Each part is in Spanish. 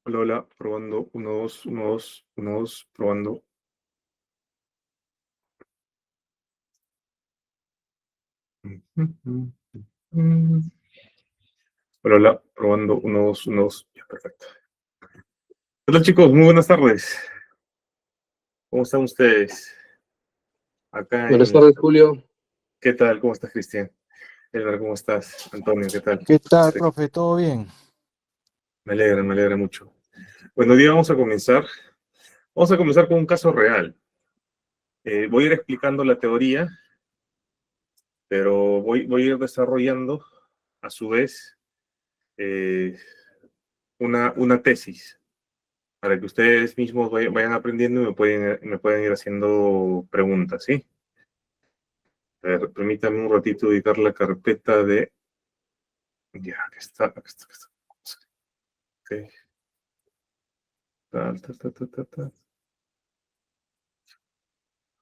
Hola, hola, probando, 1, 2, 1, 2, 1, 2, probando. Hola, hola, probando, 1, 2, 1, 2. Ya, perfecto. ¿Qué tal, chicos? Muy buenas tardes. ¿Cómo están ustedes? Acá Buenas en... tardes, Julio. ¿Qué tal? ¿Cómo estás, Cristian? Elmer, ¿cómo estás? Antonio, ¿qué tal? ¿Qué tal, profe? ¿Todo bien? Me alegra mucho. Bueno, hoy día vamos a comenzar. Vamos a comenzar con un caso real. Voy a ir explicando la teoría, pero voy a ir desarrollando, a su vez, eh, una tesis, para que ustedes mismos vayan aprendiendo y me pueden ir haciendo preguntas, ¿sí? A ver, permítanme un ratito editar la carpeta de... Ya, aquí está, aquí está, aquí está. Ok. Ta, ta, ta, ta, ta, ta.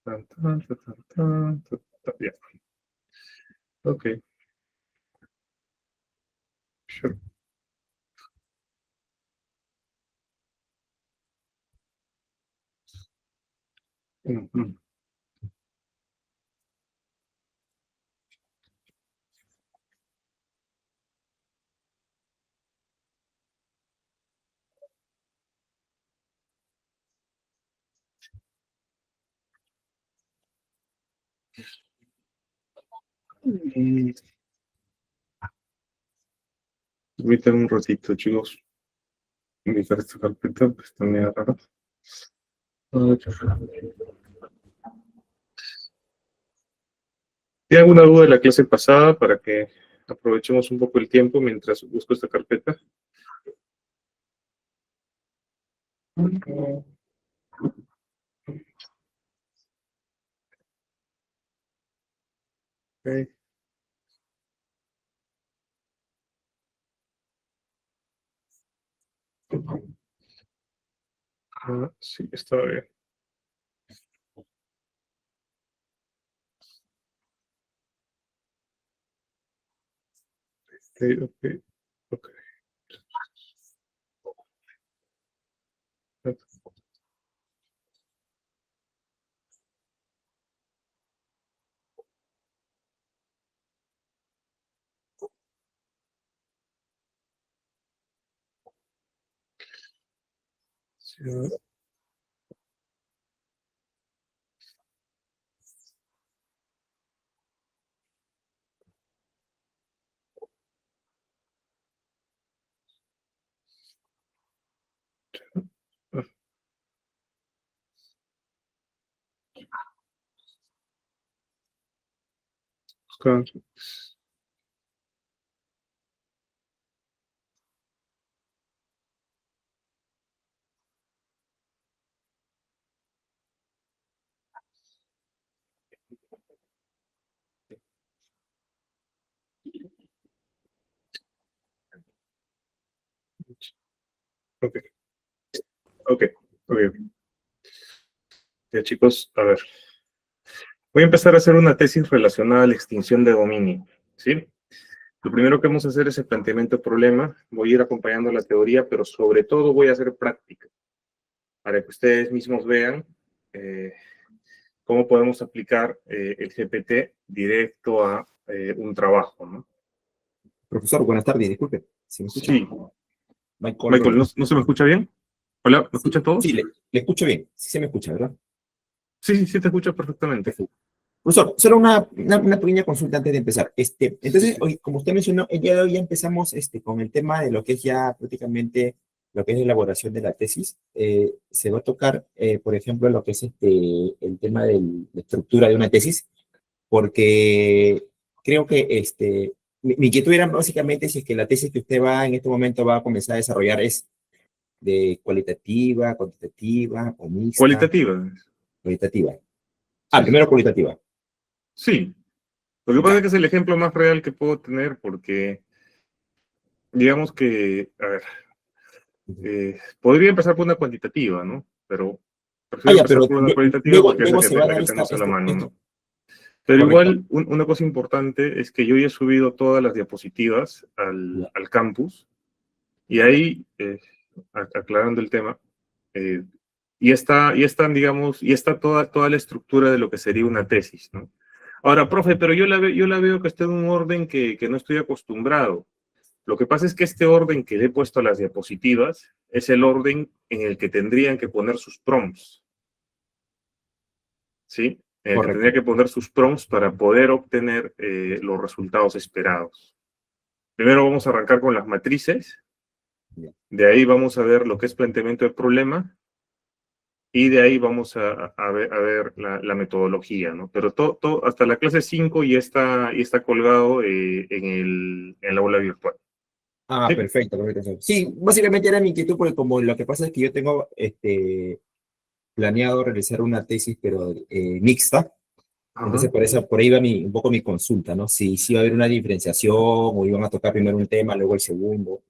Ta, ta, ta, ta, ta, ta, ta. Ya, ok. Sure. Ujú. Y permítanme un ratito, chicos. Editar esta carpeta, pues está medio raro. ¿Tiene alguna duda de la clase pasada para que aprovechemos un poco el tiempo mientras busco esta carpeta? Ok. Ah, sí, está bien. Ok, ok, ok. Sí, ah, buscar. Ok, ok, ok. Ya, chicos, a ver. Voy a empezar a hacer una tesis relacionada a la extinción de dominio, ¿sí? Lo primero que vamos a hacer es el planteamiento del problema. Voy a ir acompañando la teoría, pero sobre todo voy a hacer práctica, para que ustedes mismos vean cómo podemos aplicar el GPT directo a un trabajo, ¿no? Profesor, buenas tardes, disculpe. ¿Se me escucha? Sí, Michael Michael, ¿no, Roy. no se me escucha bien? Hola, ¿me Sí, escuchan todos? sí, le escucho bien. Sí se me escucha, ¿verdad? Sí, sí, sí, te escucho perfectamente. Perfecto. Profesor, solo una pequeña consulta antes de empezar. Sí, Entonces, sí. hoy, como usted mencionó, el día de hoy ya empezamos con el tema de lo que es ya prácticamente lo que es la elaboración de la tesis. Se va a tocar, por ejemplo, lo que es el tema de la estructura de una tesis, porque creo que mi inquietud era básicamente si es que la tesis que usted va en este momento va a comenzar a desarrollar es de cualitativa, cuantitativa o mixta, Cualitativa. cualitativa. Sí, sí. Primero cualitativa. Sí, lo que pasa es Ya. que es el ejemplo más real que puedo tener porque, digamos que, a ver, Ujú. podría empezar por una cuantitativa, ¿no? Pero prefiero Ya, empezar pero por una cualitativa luego, porque es luego se va a la dar que tenemos a la mano, ¿no? Pero correcto. igual, una cosa importante es que yo ya he subido todas las diapositivas Ya. al campus y ahí aclarando el tema, y está toda la estructura de lo que sería una tesis, ¿no? Ahora, profe, pero yo la veo que está en un orden que no estoy acostumbrado. Lo que pasa es que este orden que le he puesto a las diapositivas es el orden en el que tendrían que poner sus prompts, ¿sí? En el que Correcto. tendría que poner sus prompts para poder obtener los resultados esperados. Primero vamos a arrancar con las matrices, de ahí vamos a ver lo que es planteamiento del problema, y de ahí vamos a ver la metodología, ¿no? Pero hasta la clase 5 ya está colgado en el aula virtual. Ah, ¿Sí? perfecto, perfecto. Sí, básicamente era mi inquietud porque como lo que pasa es que yo tengo planeado realizar una tesis, pero mixta. Ajá. Entonces, por ahí va un poco mi consulta, ¿no? Si va a haber una diferenciación o iban a tocar primero un tema, luego el segundo.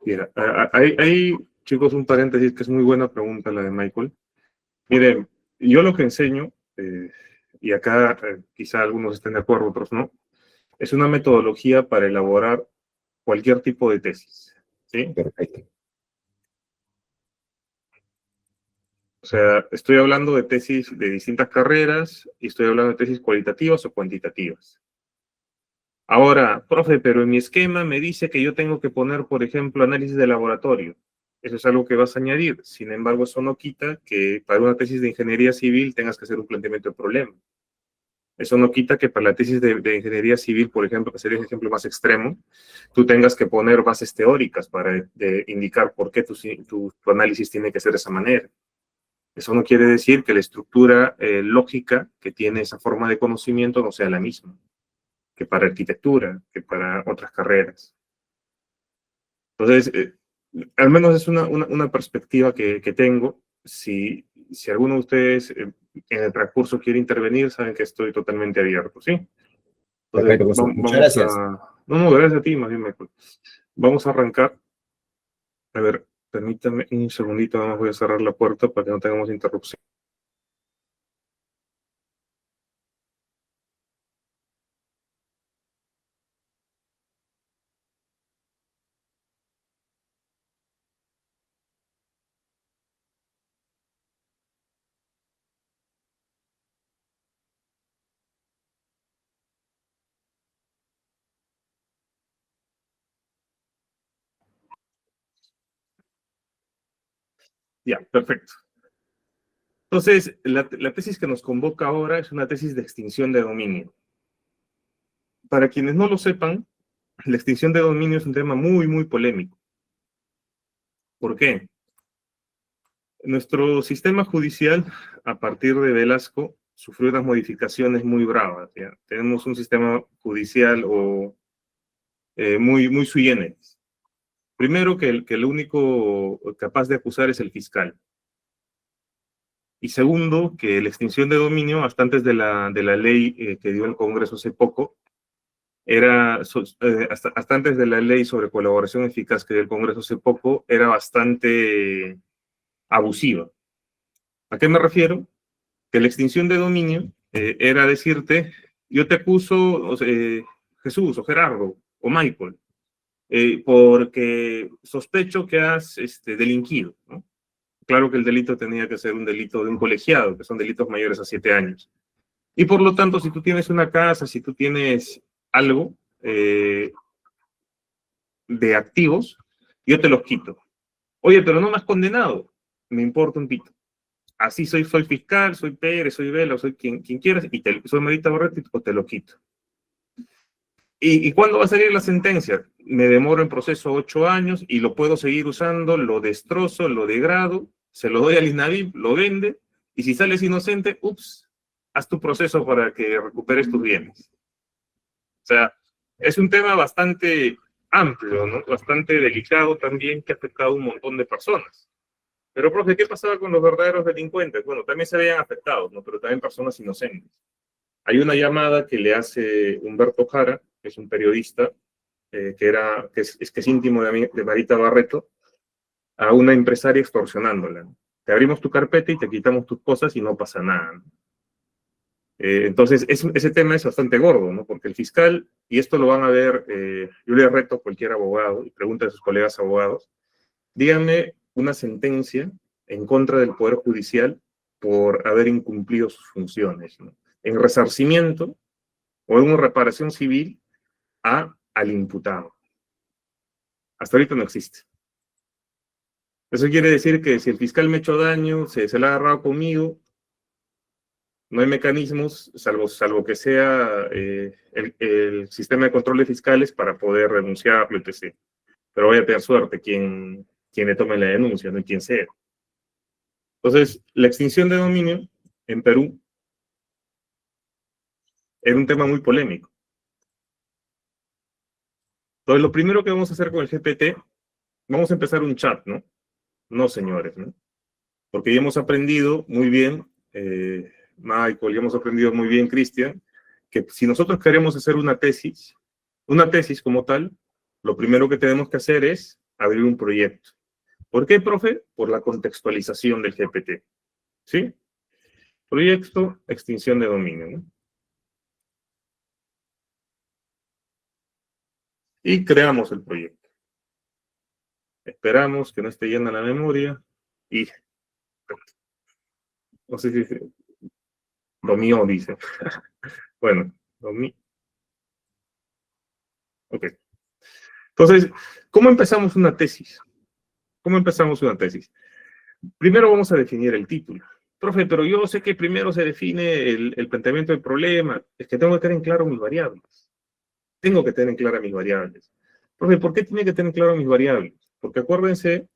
Mira, hay, chicos, un paréntesis que es muy buena pregunta la de Michael. Miren, yo lo que enseño, y acá quizá algunos estén de acuerdo, otros no, es una metodología para elaborar cualquier tipo de tesis, ¿sí? Perfecto. O sea, estoy hablando de tesis de distintas carreras y estoy hablando de tesis cualitativas o cuantitativas. Ahora, profe, pero en mi esquema me dice que yo tengo que poner, por ejemplo, análisis de laboratorio. Eso es algo que vas a añadir. Sin embargo, eso no quita que para una tesis de ingeniería civil tengas que hacer un planteamiento de problema. Eso no quita que para la tesis de ingeniería civil, por ejemplo, que sería el ejemplo más extremo, tú tengas que poner bases teóricas para indicar por qué tu análisis tiene que ser de esa manera. Eso no quiere decir que la estructura lógica que tiene esa forma de conocimiento no sea la misma que para arquitectura, que para otras carreras. Entonces, al menos es una perspectiva que tengo. Si alguno de ustedes en el transcurso quiere intervenir, saben que estoy totalmente abierto, ¿sí? Entonces, Perfecto, profesor. Muchas vamos gracias. a... No, gracias a ti, más bien, Michael. Vamos a arrancar. A ver, permítame un segundito, nada más voy a cerrar la puerta para que no tengamos interrupción. Ya, perfecto. Entonces, la tesis que nos convoca ahora es una tesis de extinción de dominio. Para quienes no lo sepan, la extinción de dominio es un tema muy, muy polémico. ¿Por qué? Nuestro sistema judicial, a partir de Velasco, sufrió unas modificaciones muy bravas, ¿ya? Tenemos un sistema judicial muy, muy sui generis. Primero, que el único capaz de acusar es el fiscal. Y segundo, que la extinción de dominio, hasta antes de la ley que dio el Congreso hace poco, hasta antes de la ley sobre colaboración eficaz que dio el Congreso hace poco, era bastante abusiva. ¿A qué me refiero? Que la extinción de dominio era decirte, yo te acuso, Jesús, o Gerardo, o Michael, porque sospecho que has delinquido, ¿no? Claro que el delito tenía que ser un delito de un colegiado, que son delitos mayores a 7 años. Y por lo tanto, si tú tienes una casa, si tú tienes algo de activos, yo te los quito. Oye, pero no me has condenado. Me importa un pito. Así soy fiscal, soy Pérez, soy Vela, soy quien quieras, y soy Marita Barreto, o te lo quito. ¿Y cuándo va a salir la sentencia? Me demoro en proceso 8 años y lo puedo seguir usando, lo destrozo, lo degrado, se lo doy al INAVIP, lo vende, y si sales inocente, ups, haz tu proceso para que recuperes tus bienes. O sea, es un tema bastante amplio, ¿no? Bastante delicado también, que ha afectado a un montón de personas. Pero, profe, ¿qué pasaba con los verdaderos delincuentes? Bueno, también se veían afectados, ¿no? Pero también personas inocentes. Hay una llamada que le hace Humberto Jara, que es un periodista, que es íntimo de Marita Barreto, a una empresaria extorsionándola. Te abrimos tu carpeta y te quitamos tus cosas y no pasa nada, ¿no? Entonces, ese tema es bastante gordo, ¿no? Porque el fiscal, y esto lo van a ver, yo le reto a cualquier abogado, y pregunta a sus colegas abogados, díganme una sentencia en contra del Poder Judicial por haber incumplido sus funciones, ¿no? En resarcimiento o en una reparación civil al imputado. Hasta ahorita no existe. Eso quiere decir que si el fiscal me ha hecho daño, se la ha agarrado conmigo, no hay mecanismos, salvo que sea el sistema de control de fiscales para poder renunciarlo, etc. Pero voy a tener suerte quien le tome la denuncia, no quien sea. Entonces, la extinción de dominio en Perú era un tema muy polémico. Entonces, lo primero que vamos a hacer con el GPT, vamos a empezar un chat, ¿no? No, señores, ¿no? Porque ya hemos aprendido muy bien, Michael, ya hemos aprendido muy bien, Cristian, que si nosotros queremos hacer una tesis como tal, lo primero que tenemos que hacer es abrir un proyecto. ¿Por qué, profe? Por la contextualización del GPT. ¿Sí? Proyecto, extinción de dominio, ¿no? Y creamos el proyecto. Esperamos que no esté llena la memoria y no sé si dominio dice. Bueno, dominio. Ok. Entonces, ¿cómo empezamos una tesis? ¿Cómo empezamos una tesis? Primero vamos a definir el título. Profe, pero yo sé que primero se define el planteamiento del problema. Es que tengo que tener en claro mis variables. Tengo que tener en claro mis variables. Profe, ¿por qué tiene que tener en claro mis variables? Porque acuérdense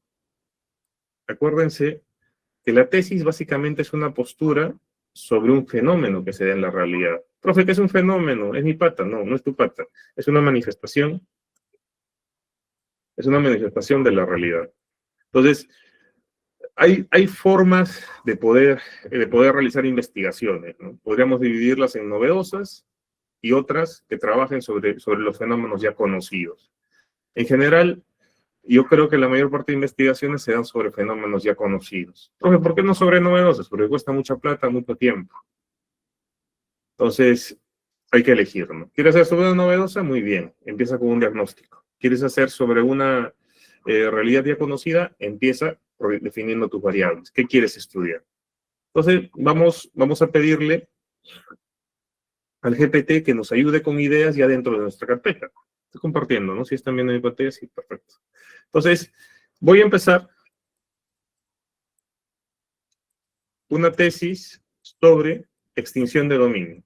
que la tesis básicamente es una postura sobre un fenómeno que se da en la realidad. Profe, ¿qué es un fenómeno? ¿Es mi pata? No, no es tu pata. Es una manifestación de la realidad. Entonces, hay formas de poder realizar investigaciones, ¿no? Podríamos dividirlas en novedosas y otras que trabajen sobre los fenómenos ya conocidos. En general, yo creo que la mayor parte de investigaciones se dan sobre fenómenos ya conocidos. Profe, ¿por qué no sobre novedosos? Porque cuesta mucha plata, mucho tiempo. Entonces, hay que elegir, ¿no? ¿Quieres hacer sobre una novedosa? Muy bien, empieza con un diagnóstico. ¿Quieres hacer sobre una realidad ya conocida? Empieza definiendo tus variables. ¿Qué quieres estudiar? Entonces, vamos a pedirle al GPT que nos ayude con ideas ya dentro de nuestra carpeta. Estoy compartiendo, ¿no? Si están viendo mi pantalla, sí, perfecto. Entonces, voy a empezar una tesis sobre extinción de dominio.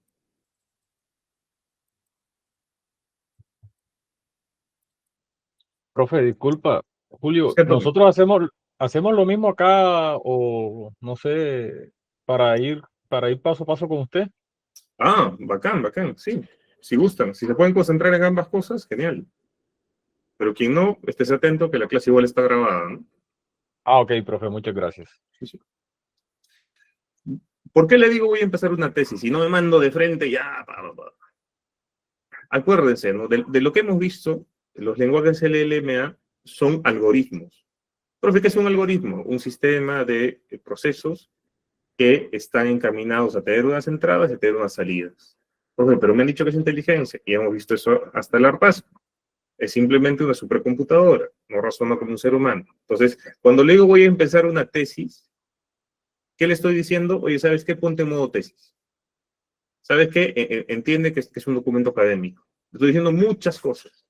Profe, disculpa, Julio, Siéntame. nosotros hacemos lo mismo acá o no sé, para ir paso a paso con usted. Ah, bacán, bacán, sí. Si gustan, si se pueden concentrar en ambas cosas, genial. Pero quien no, estés atento que la clase igual está grabada, ¿no? Ah, ok, profe, muchas gracias. Sí, sí. ¿Por qué le digo voy a empezar una tesis? Si no me mando de frente, ya. Acuérdense, ¿no? De lo que hemos visto, los lenguajes LLMA son algoritmos. Profe, ¿qué es un algoritmo? Un sistema de procesos que están encaminados a tener unas entradas y a tener unas salidas. Profe, pero me han dicho que es inteligencia, y hemos visto eso hasta el hartazgo. Es simplemente una supercomputadora, no razona como un ser humano. Entonces, cuando le digo voy a empezar una tesis, ¿qué le estoy diciendo? Oye, ¿sabes qué? Ponte en modo tesis. ¿Sabes qué? Entiende que es un documento académico. Le estoy diciendo muchas cosas.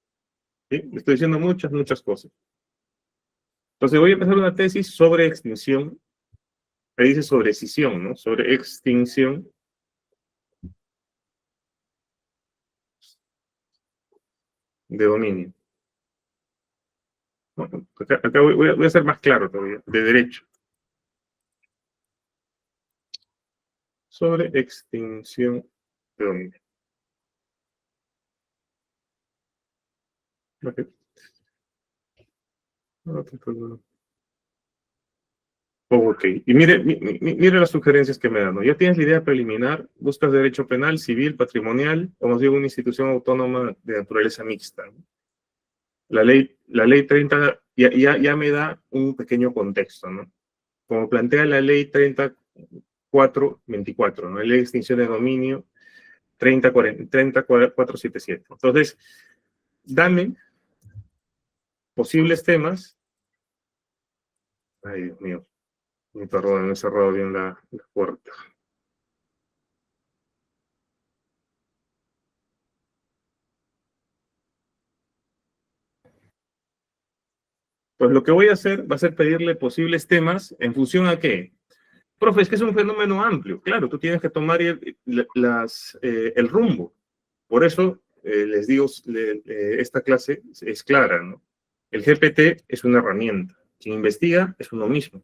¿Sí? Le estoy diciendo muchas cosas. Entonces, voy a empezar una tesis sobre extinción. Ahí dice sobre escisión, ¿no? Sobre extinción de dominio. Bueno, acá voy a ser más claro todavía, de derecho. Sobre extinción de dominio. Okay. Ok, y mire las sugerencias que me dan, ¿no? Ya tienes la idea preliminar, buscas derecho penal, civil, patrimonial, como digo, una institución autónoma de naturaleza mixta, ¿no? La ley 30 ya me da un pequeño contexto, ¿no? Como plantea la ley 3424, ¿no? La ley de extinción de dominio 30477. Entonces, dame posibles temas Ay, Dios mío. Perdón, me he cerrado bien la puerta. Pues lo que voy a hacer va a ser pedirle posibles temas en función a qué. Profe, es que es un fenómeno amplio. Claro, tú tienes que tomar el rumbo. Por eso les digo, esta clase es clara, ¿no? El GPT es una herramienta. Quien investiga es uno mismo.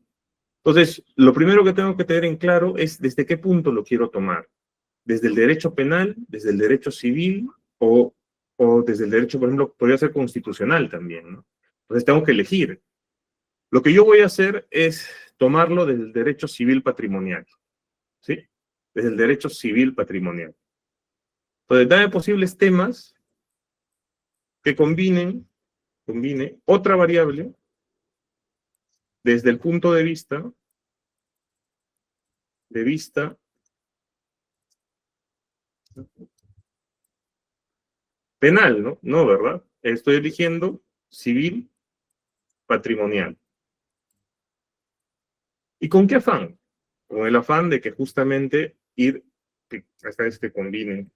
Entonces, lo primero que tengo que tener en claro es desde qué punto lo quiero tomar. Desde el derecho penal, desde el derecho civil o desde el derecho, por ejemplo, podría ser constitucional también, ¿no? Entonces tengo que elegir. Lo que yo voy a hacer es tomarlo desde el derecho civil patrimonial, ¿sí? Desde el derecho civil patrimonial. Entonces, dame posibles temas que combine otra variable desde el punto de vista penal, ¿no? No, ¿verdad? Estoy eligiendo civil patrimonial. ¿Y con qué afán? Con el afán de que justamente hasta este combine.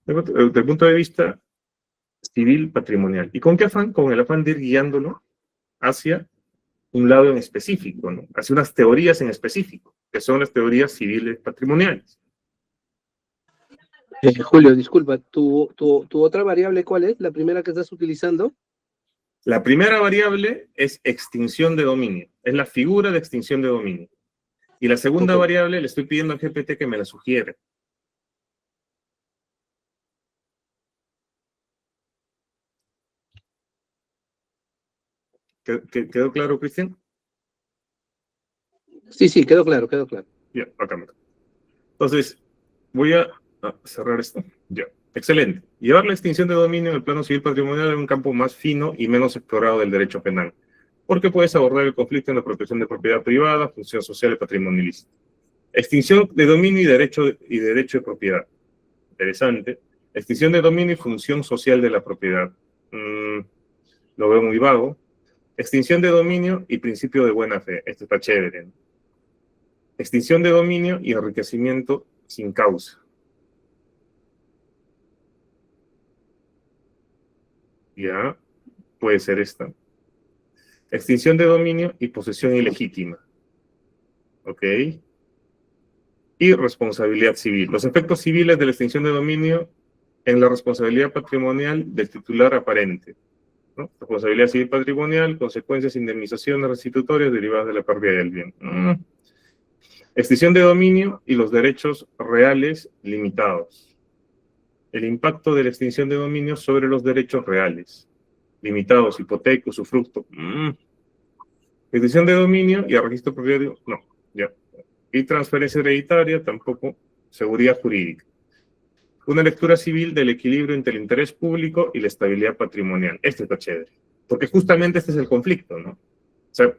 Desde el punto de vista civil patrimonial. ¿Y con qué afán? Con el afán de ir guiándolo hacia un lado en específico, ¿no? Hacia unas teorías en específico, que son las teorías civiles patrimoniales. Julio, disculpa, ¿tu otra variable cuál es? ¿La primera que estás utilizando? La primera variable es extinción de dominio, es la figura de extinción de dominio. Y la segunda variable le estoy pidiendo al GPT que me la sugiere. ¿Quedó claro, Cristian? Sí, quedó claro. Ya, acá me. Entonces, voy a cerrar esto. Ya, excelente. Llevar la extinción de dominio en el plano civil patrimonial es un campo más fino y menos explorado del derecho penal, porque puedes abordar el conflicto en la protección de propiedad privada, función social y patrimonialista. Extinción de dominio y derecho de propiedad. Interesante. Extinción de dominio y función social de la propiedad. Lo veo muy vago. Extinción de dominio y principio de buena fe. Esto está chévere, ¿no? Extinción de dominio y enriquecimiento sin causa. Ya, puede ser esta. Extinción de dominio y posesión ilegítima. ¿Ok? Y responsabilidad civil. Los efectos civiles de la extinción de dominio en la responsabilidad patrimonial del titular aparente, ¿no? Responsabilidad civil patrimonial, consecuencias, indemnizaciones restitutorias derivadas de la pérdida del bien. Extinción de dominio y los derechos reales limitados. El impacto de la extinción de dominio sobre los derechos reales limitados, hipoteca, usufructo. Extinción de dominio y el registro propietario, no, ya. Y transferencia hereditaria, tampoco. Seguridad jurídica. Una lectura civil del equilibrio entre el interés público y la estabilidad patrimonial. Este está chévere. Porque justamente este es el conflicto, ¿no? O sea,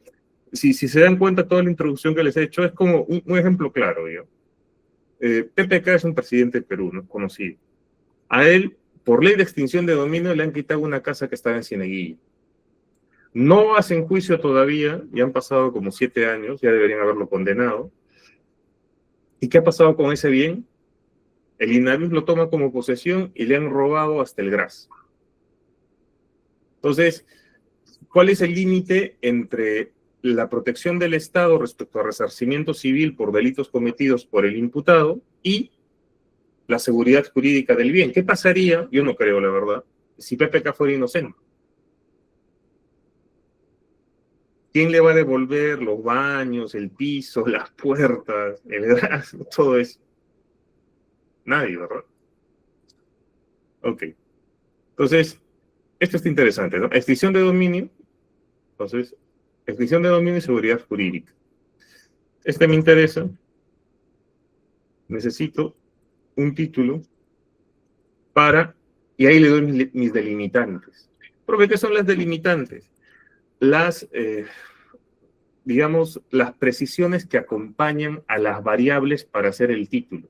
si se dan cuenta, toda la introducción que les he hecho es como un ejemplo claro, ¿yo? PPK es un presidente del Perú, ¿no? Conocido. A él, por ley de extinción de dominio, le han quitado una casa que estaba en Cieneguilla. No hacen juicio todavía, ya han pasado como 7 años, ya deberían haberlo condenado. ¿Y qué ha pasado con ese bien? El INAVIS lo toma como posesión y le han robado hasta el gras. Entonces, ¿cuál es el límite entre la protección del Estado respecto a resarcimiento civil por delitos cometidos por el imputado y la seguridad jurídica del bien? ¿Qué pasaría? Yo no creo, la verdad, si PPK fuera inocente. ¿Quién le va a devolver los baños, el piso, las puertas, el gas, todo eso? Nadie, ¿verdad? Ok. Entonces, esto está interesante, ¿no? Extinción de dominio. Entonces, extinción de dominio y seguridad jurídica. Este me interesa. Necesito un título para, y ahí le doy mis delimitantes. Profe, ¿qué son las delimitantes? Digamos, las precisiones que acompañan a las variables para hacer el título.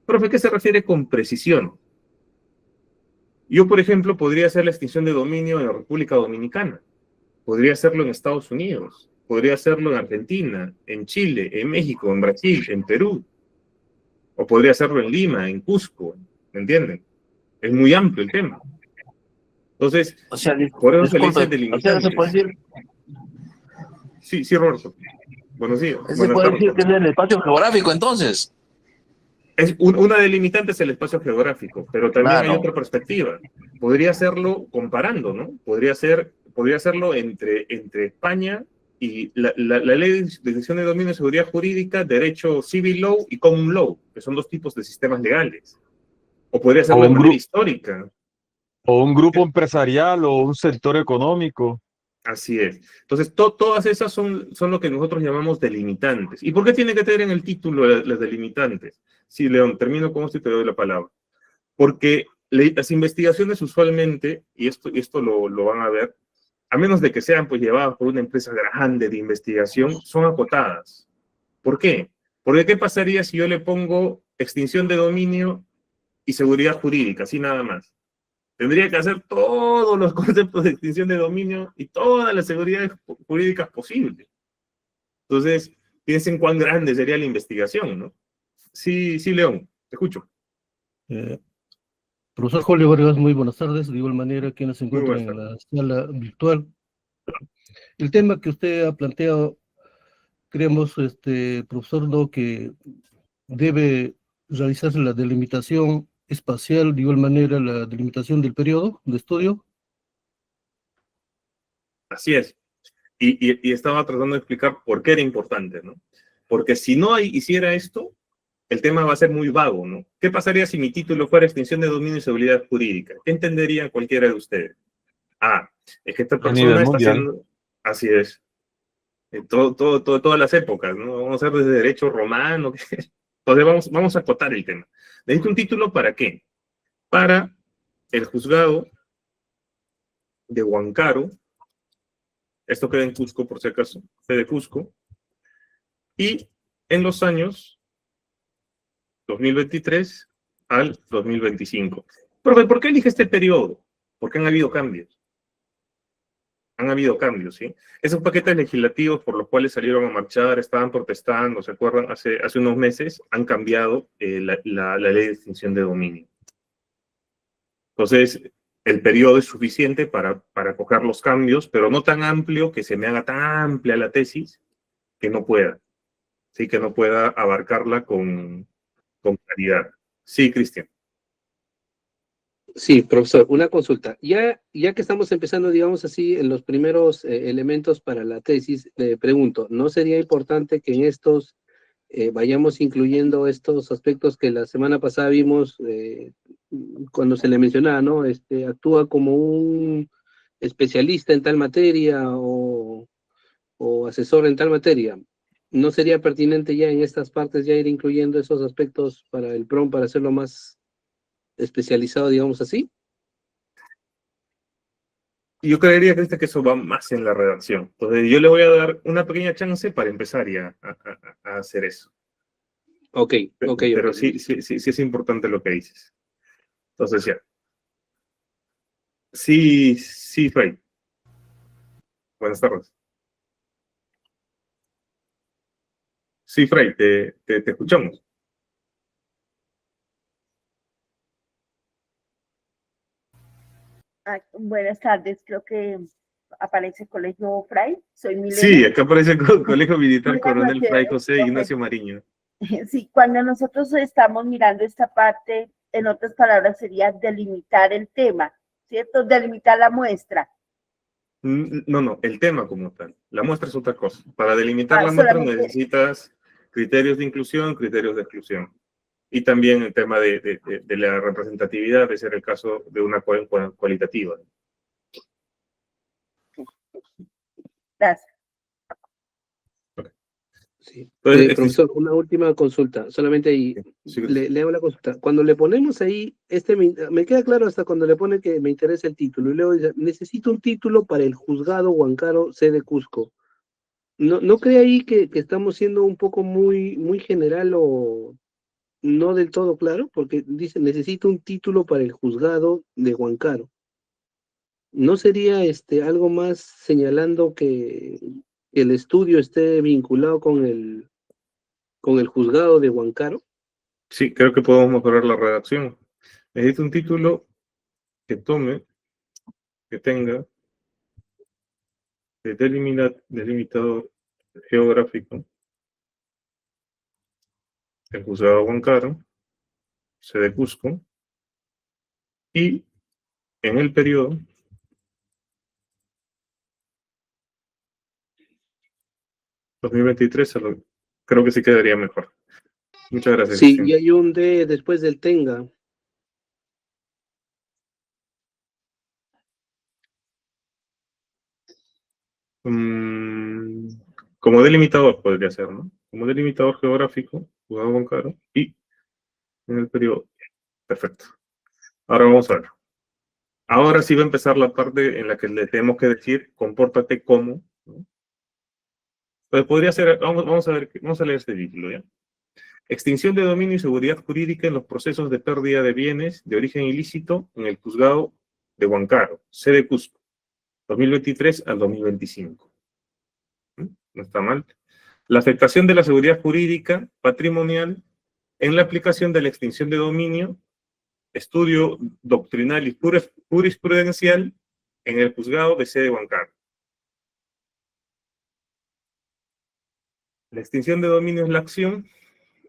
Profe, ¿qué se refiere con precisión? Yo, por ejemplo, podría hacer la extinción de dominio en la República Dominicana. podría hacerlo en Estados Unidos, podría hacerlo en Argentina, en Chile, en México, en Brasil, en Perú, o podría hacerlo en Lima, en Cusco, ¿me entienden? Es muy amplio el tema. Entonces, O sea, por eso se le dice disculpe, o sea, se puede delimitantes. decir, Sí, sí, Roberto. Buenos días. se Buenas puede tardes. decir que es el espacio geográfico, entonces. Una delimitante es el espacio geográfico, pero también hay Claro. otra perspectiva. Podría hacerlo comparando, ¿no? Podría hacerlo entre España y la ley de decisión de dominio de seguridad jurídica, derecho civil law y common law, que son dos tipos de sistemas legales. O podría hacerlo de un manera grupo histórica. o un grupo empresarial o un sector económico. Así es. Entonces, todas esas son lo que nosotros llamamos delimitantes. ¿Y por qué tiene que tener en el título las delimitantes? Sí, León, termino con esto y te doy la palabra. Porque las investigaciones usualmente, y esto lo van a ver, a menos de que sean pues llevadas por una empresa grande de investigación, son acotadas. ¿Por qué? Porque ¿qué pasaría si yo le pongo extinción de dominio y seguridad jurídica, así nada más? Tendría que hacer todos los conceptos de extinción de dominio y todas las seguridades jurídicas posibles. Entonces, piensen cuán grande sería la investigación, ¿no? Sí, sí, León, te escucho. Profesor Julio Vargas, muy buenas tardes. De igual manera, quienes se Muy encuentran buenas en la sala virtual. El tema que usted ha planteado, creemos, profesor, ¿no?, que debe realizarse la delimitación espacial, de igual manera la delimitación del periodo de estudio. Así es. Y estaba tratando de explicar por qué era importante, ¿no? Porque si no hiciera esto, el tema va a ser muy vago, ¿no? ¿Qué pasaría si mi título fuera extinción de dominio y seguridad jurídica? ¿Qué entendería cualquiera de ustedes? Ah, es que esta A nivel persona está mundial. haciendo... Así es. Todas las épocas, ¿no? Vamos a hacer desde derecho romano. Entonces vamos a acotar el tema. Necesito un título ¿para qué? Para el juzgado de Huancayo, esto queda en Cusco por si acaso, de Cusco, y en los años 2023 al 2025. Profe, ¿por qué elige este periodo? Porque han habido cambios. Han habido cambios, ¿sí? Esos paquetes legislativos por los cuales salieron a marchar, estaban protestando, ¿se acuerdan? Hace unos meses han cambiado la ley de extinción de dominio. Entonces, el periodo es suficiente para coger los cambios, pero no tan amplio que se me haga tan amplia la tesis que no pueda, ¿sí? Que no pueda abarcarla con claridad. Sí, Cristian. Sí, profesor, una consulta. Ya que estamos empezando, digamos así, en los primeros elementos para la tesis, le pregunto, ¿no sería importante que en estos vayamos incluyendo estos aspectos que la semana pasada vimos cuando se le mencionaba, ¿no? Actúa como un especialista en tal materia o asesor en tal materia. ¿No sería pertinente ya en estas partes ya ir incluyendo esos aspectos para el PROM para hacerlo más especializado, digamos así? Yo creería, Cristian, que eso va más en la redacción. Entonces, yo le voy a dar una pequeña chance para empezar ya a hacer eso. Ok. Pero sí es importante lo que dices. Entonces, ya. Sí, Fray. Buenas tardes. Sí, Fray, te escuchamos. Buenas tardes, creo que aparece Colegio Fray, soy Milena. Sí, acá aparece el Colegio Militar Buenas Coronel noches, Fray José profe. Ignacio Mariño. Sí, cuando nosotros estamos mirando esta parte, en otras palabras sería delimitar el tema, ¿cierto? Delimitar la muestra. No, el tema como tal. La muestra es otra cosa. Para delimitar la muestra Solamente, necesitas criterios de inclusión, criterios de exclusión. Y también el tema de la representatividad, de ser el caso de una cualitativa. gracias. Sí. Entonces, Profesor, una última consulta, solamente ahí sí, le hago la consulta. Cuando le ponemos ahí, me queda claro hasta cuando le pone que me interesa el título, y luego dice, necesito un título para el juzgado Huancayo sede Cusco. ¿No cree ahí que estamos siendo un poco muy general o no del todo claro? Porque dice, necesito un título para el juzgado de Huancayo. ¿no sería algo más señalando que el estudio esté vinculado con el juzgado de Huancayo? Sí, creo que podemos mejorar la redacción. Necesito un título que tenga de delimitador geográfico, el juzgado de Huancayo, sede Cusco, y en el periodo 2023, creo que sí quedaría mejor. Muchas gracias, Sí, Cristian. y hay un D después del tenga. Como delimitador podría ser, ¿no? Como delimitador geográfico, juzgado de Huancayo, y en el periodo. Perfecto. Ahora vamos a ver. Ahora sí va a empezar la parte en la que le tenemos que decir, compórtate como, ¿no? Entonces podría ser, vamos a ver, vamos a leer este título, ¿ya? Extinción de dominio y seguridad jurídica en los procesos de pérdida de bienes de origen ilícito en el juzgado de Huancayo, sede Cusco, 2023 al 2025. No está mal. La afectación de la seguridad jurídica patrimonial en la aplicación de la extinción de dominio, estudio doctrinal y jurisprudencial en el juzgado de sede Huancayo. La extinción de dominio es la acción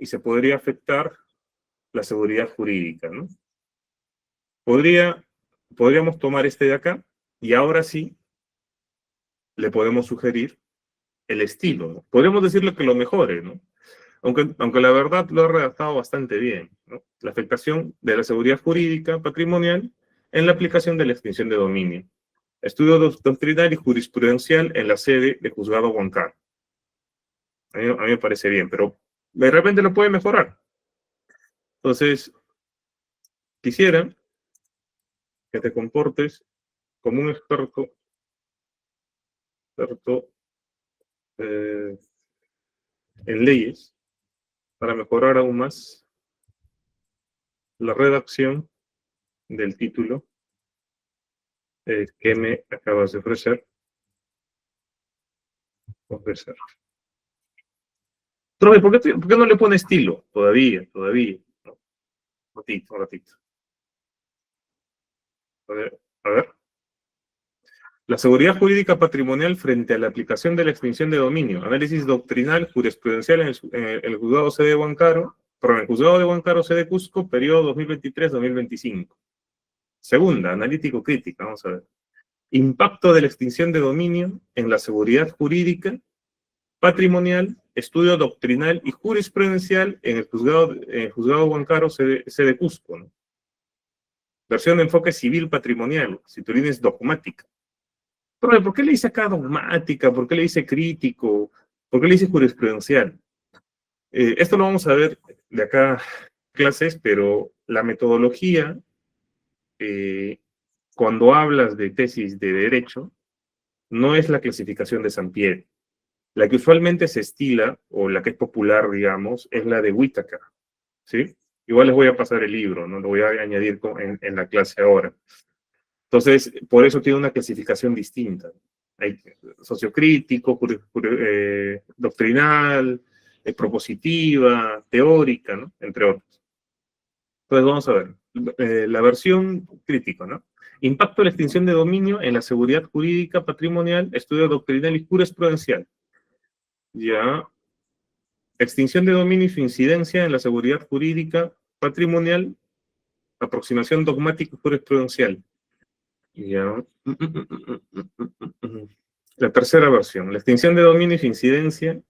y se podría afectar la seguridad jurídica, ¿no? Podríamos tomar este de acá y ahora sí le podemos sugerir el estilo, ¿no? Podríamos decirle que lo mejore, ¿no? Aunque la verdad lo ha redactado bastante bien, ¿no? La afectación de la seguridad jurídica patrimonial en la aplicación de la extinción de dominio. Estudio doctrinal y jurisprudencial en la sede de juzgado Huancayo. A mí me parece bien, pero de repente lo puede mejorar. Entonces, quisiera que te comportes como un experto en leyes para mejorar aún más la redacción del título que me acabas de ofrecer. Profe, ¿por qué no le pone estilo? Todavía. No, un ratito. A ver. La seguridad jurídica patrimonial frente a la aplicación de la extinción de dominio. Análisis doctrinal, jurisprudencial en el juzgado sede de Huancayo, perdón, el juzgado de Huancayo sede Cusco, periodo 2023-2025. Segunda, analítico crítica, vamos a ver. Impacto de la extinción de dominio en la seguridad jurídica patrimonial, estudio doctrinal y jurisprudencial en el juzgado Huancayo sede Cusco, ¿no? Versión de enfoque civil patrimonial, Citolines dogmática. Pero ¿por qué le dice acá dogmática? ¿Por qué le dice crítico? ¿Por qué le dice jurisprudencial? Esto lo vamos a ver de acá clases, pero la metodología, cuando hablas de tesis de derecho, no es la clasificación de Sampieri. La que usualmente se estila, o la que es popular, digamos, es la de Whittaker, ¿sí? Igual les voy a pasar el libro, no lo voy a añadir en la clase ahora. Entonces, por eso tiene una clasificación distinta. Hay sociocrítico, doctrinal, propositiva, teórica, ¿no? Entre otros. Entonces, vamos a ver. La versión crítica, ¿no? Impacto de la extinción de dominio en la seguridad jurídica patrimonial, estudio doctrinal y jurisprudencial. Ya. Extinción de dominio y su incidencia en la seguridad jurídica patrimonial, aproximación dogmática y jurisprudencial. Ya. La tercera versión, la extinción de dominio y su incidencia.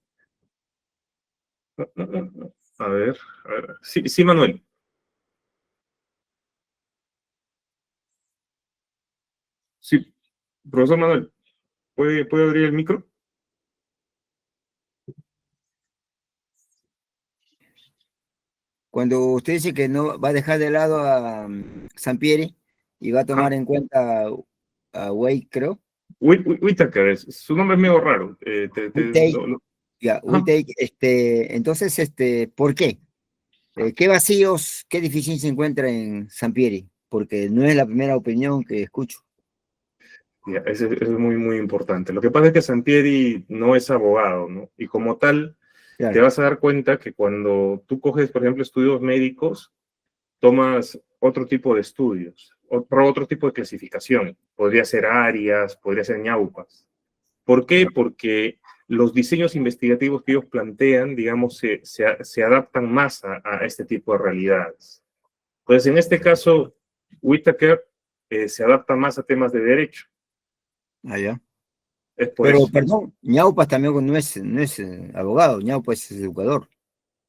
A ver. Sí, Manuel. Sí, profesor Manuel, ¿puede abrir el micro? Cuando usted dice que no va a dejar de lado a Sampieri y va a tomar en cuenta a Wade, creo. Whittaker, su nombre es medio raro. Entonces, ¿por qué? ¿Qué vacíos, qué deficiencias se encuentra en Sampieri? Porque no es la primera opinión que escucho. Ya, eso es muy, muy importante. Lo que pasa es que Sampieri no es abogado, ¿no? Y como tal, te Claro. vas a dar cuenta que cuando tú coges, por ejemplo, estudios médicos, tomas otro tipo de estudios, otro tipo de clasificación. Podría ser áreas, podría ser ñaupas. ¿Por qué? Porque los diseños investigativos que ellos plantean, digamos, se adaptan más a este tipo de realidades. Entonces, en este caso, Whittaker se adapta más a temas de derecho. Ah, ya. Es por Pero, eso. perdón, Ñaupas también no es abogado, Ñaupas es educador.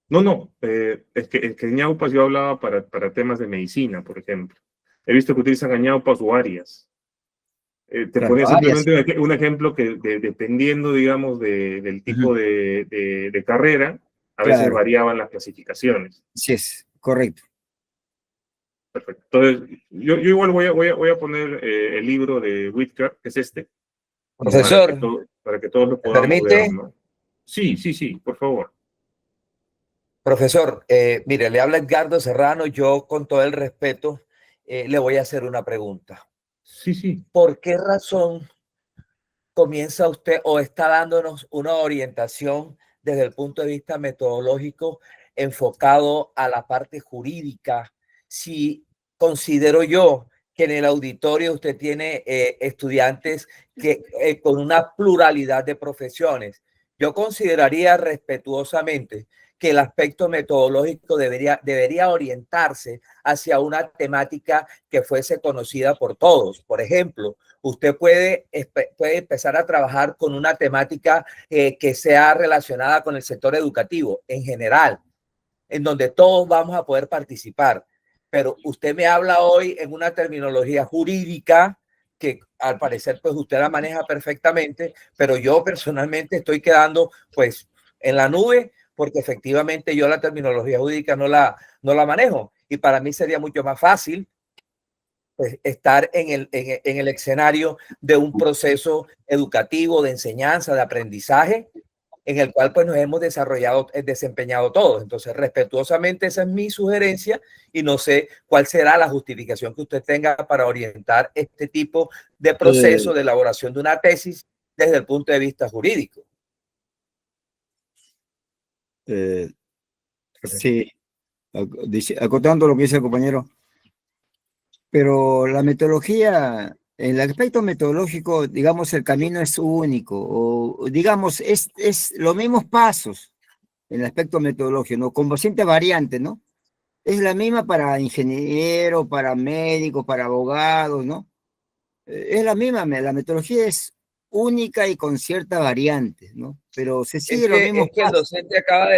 No, es que ñaupas yo hablaba para temas de medicina, por ejemplo. He visto que utilizan a ñaupas o áreas. Te Claro, ponía Arias. simplemente un ejemplo que dependiendo, digamos, del tipo Ujú. de carrera, a veces Claro, variaban las clasificaciones. sí es, correcto. Perfecto. Entonces, yo igual voy a poner el libro de Whittaker, que es este, Profesor, para que todos lo ¿me podamos ver, permite? ¿no? Sí, por favor. Profesor, mire, le habla Edgardo Serrano. Yo, con todo el respeto, le voy a hacer una pregunta. Sí. ¿Por qué razón comienza usted o está dándonos una orientación desde el punto de vista metodológico enfocado a la parte jurídica? Si considero yo que en el auditorio usted tiene estudiantes con una pluralidad de profesiones, yo consideraría respetuosamente que el aspecto metodológico debería orientarse hacia una temática que fuese conocida por todos. Por ejemplo, usted puede empezar a trabajar con una temática que sea relacionada con el sector educativo en general, en donde todos vamos a poder participar. Pero usted me habla hoy en una terminología jurídica que al parecer pues usted la maneja perfectamente, pero yo personalmente estoy quedando pues en la nube porque efectivamente yo la terminología jurídica no la manejo, y para mí sería mucho más fácil pues, estar en el escenario de un proceso educativo, de enseñanza, de aprendizaje, en el cual pues nos hemos desempeñado todos. Entonces, respetuosamente, esa es mi sugerencia y no sé cuál será la justificación que usted tenga para orientar este tipo de proceso de elaboración de una tesis desde el punto de vista jurídico. Sí, acotando lo que dice el compañero, pero la metodología, en el aspecto metodológico, digamos, el camino es único, o digamos, es los mismos pasos en el aspecto metodológico, ¿no? Con paciente variante, ¿no? Es la misma para ingeniero, para médicos, para abogados, ¿no? Es la misma, la metodología es única y con cierta variante, ¿no? Pero se sigue los mismos Es que el pasos. docente acaba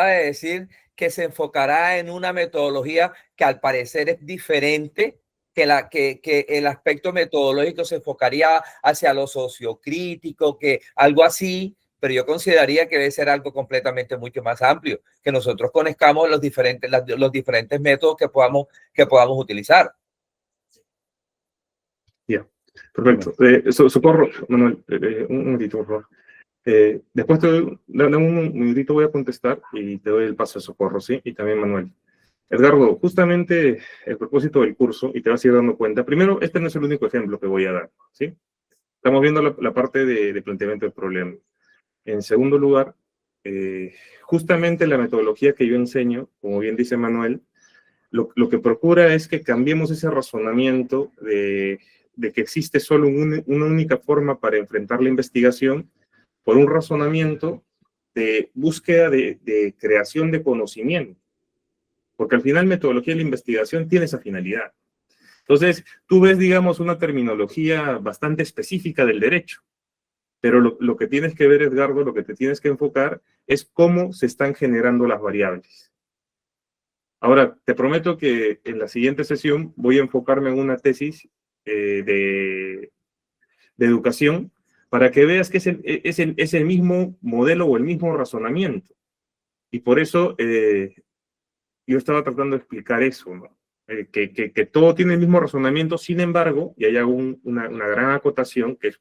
de decir que se enfocará en una metodología que al parecer es diferente, que el aspecto metodológico se enfocaría hacia lo sociocrítico, que algo así, pero yo consideraría que debe ser algo completamente mucho más amplio, que nosotros conozcamos los diferentes métodos que podamos utilizar. Ya, perfecto. Socorro, Manuel, un momentito, por favor. Después dame un minutito, voy a contestar y te doy el paso a Socorro, ¿sí? Y también Manuel. Edgardo, justamente el propósito del curso, y te vas a ir dando cuenta, primero, este no es el único ejemplo que voy a dar, ¿sí? Estamos viendo la parte de planteamiento del problema. En segundo lugar, justamente la metodología que yo enseño, como bien dice Manuel, lo que procura es que cambiemos ese razonamiento de que existe solo una única forma para enfrentar la investigación por un razonamiento de búsqueda de creación de conocimiento. Porque al final metodología de la investigación tiene esa finalidad. Entonces, tú ves, digamos, una terminología bastante específica del derecho, pero lo que tienes que ver, Edgardo, lo que te tienes que enfocar es cómo se están generando las variables. Ahora, te prometo que en la siguiente sesión voy a enfocarme en una tesis de educación para que veas que es el mismo modelo o el mismo razonamiento. Y por eso yo estaba tratando de explicar eso, ¿no? Que todo tiene el mismo razonamiento, sin embargo, y hay una gran acotación, que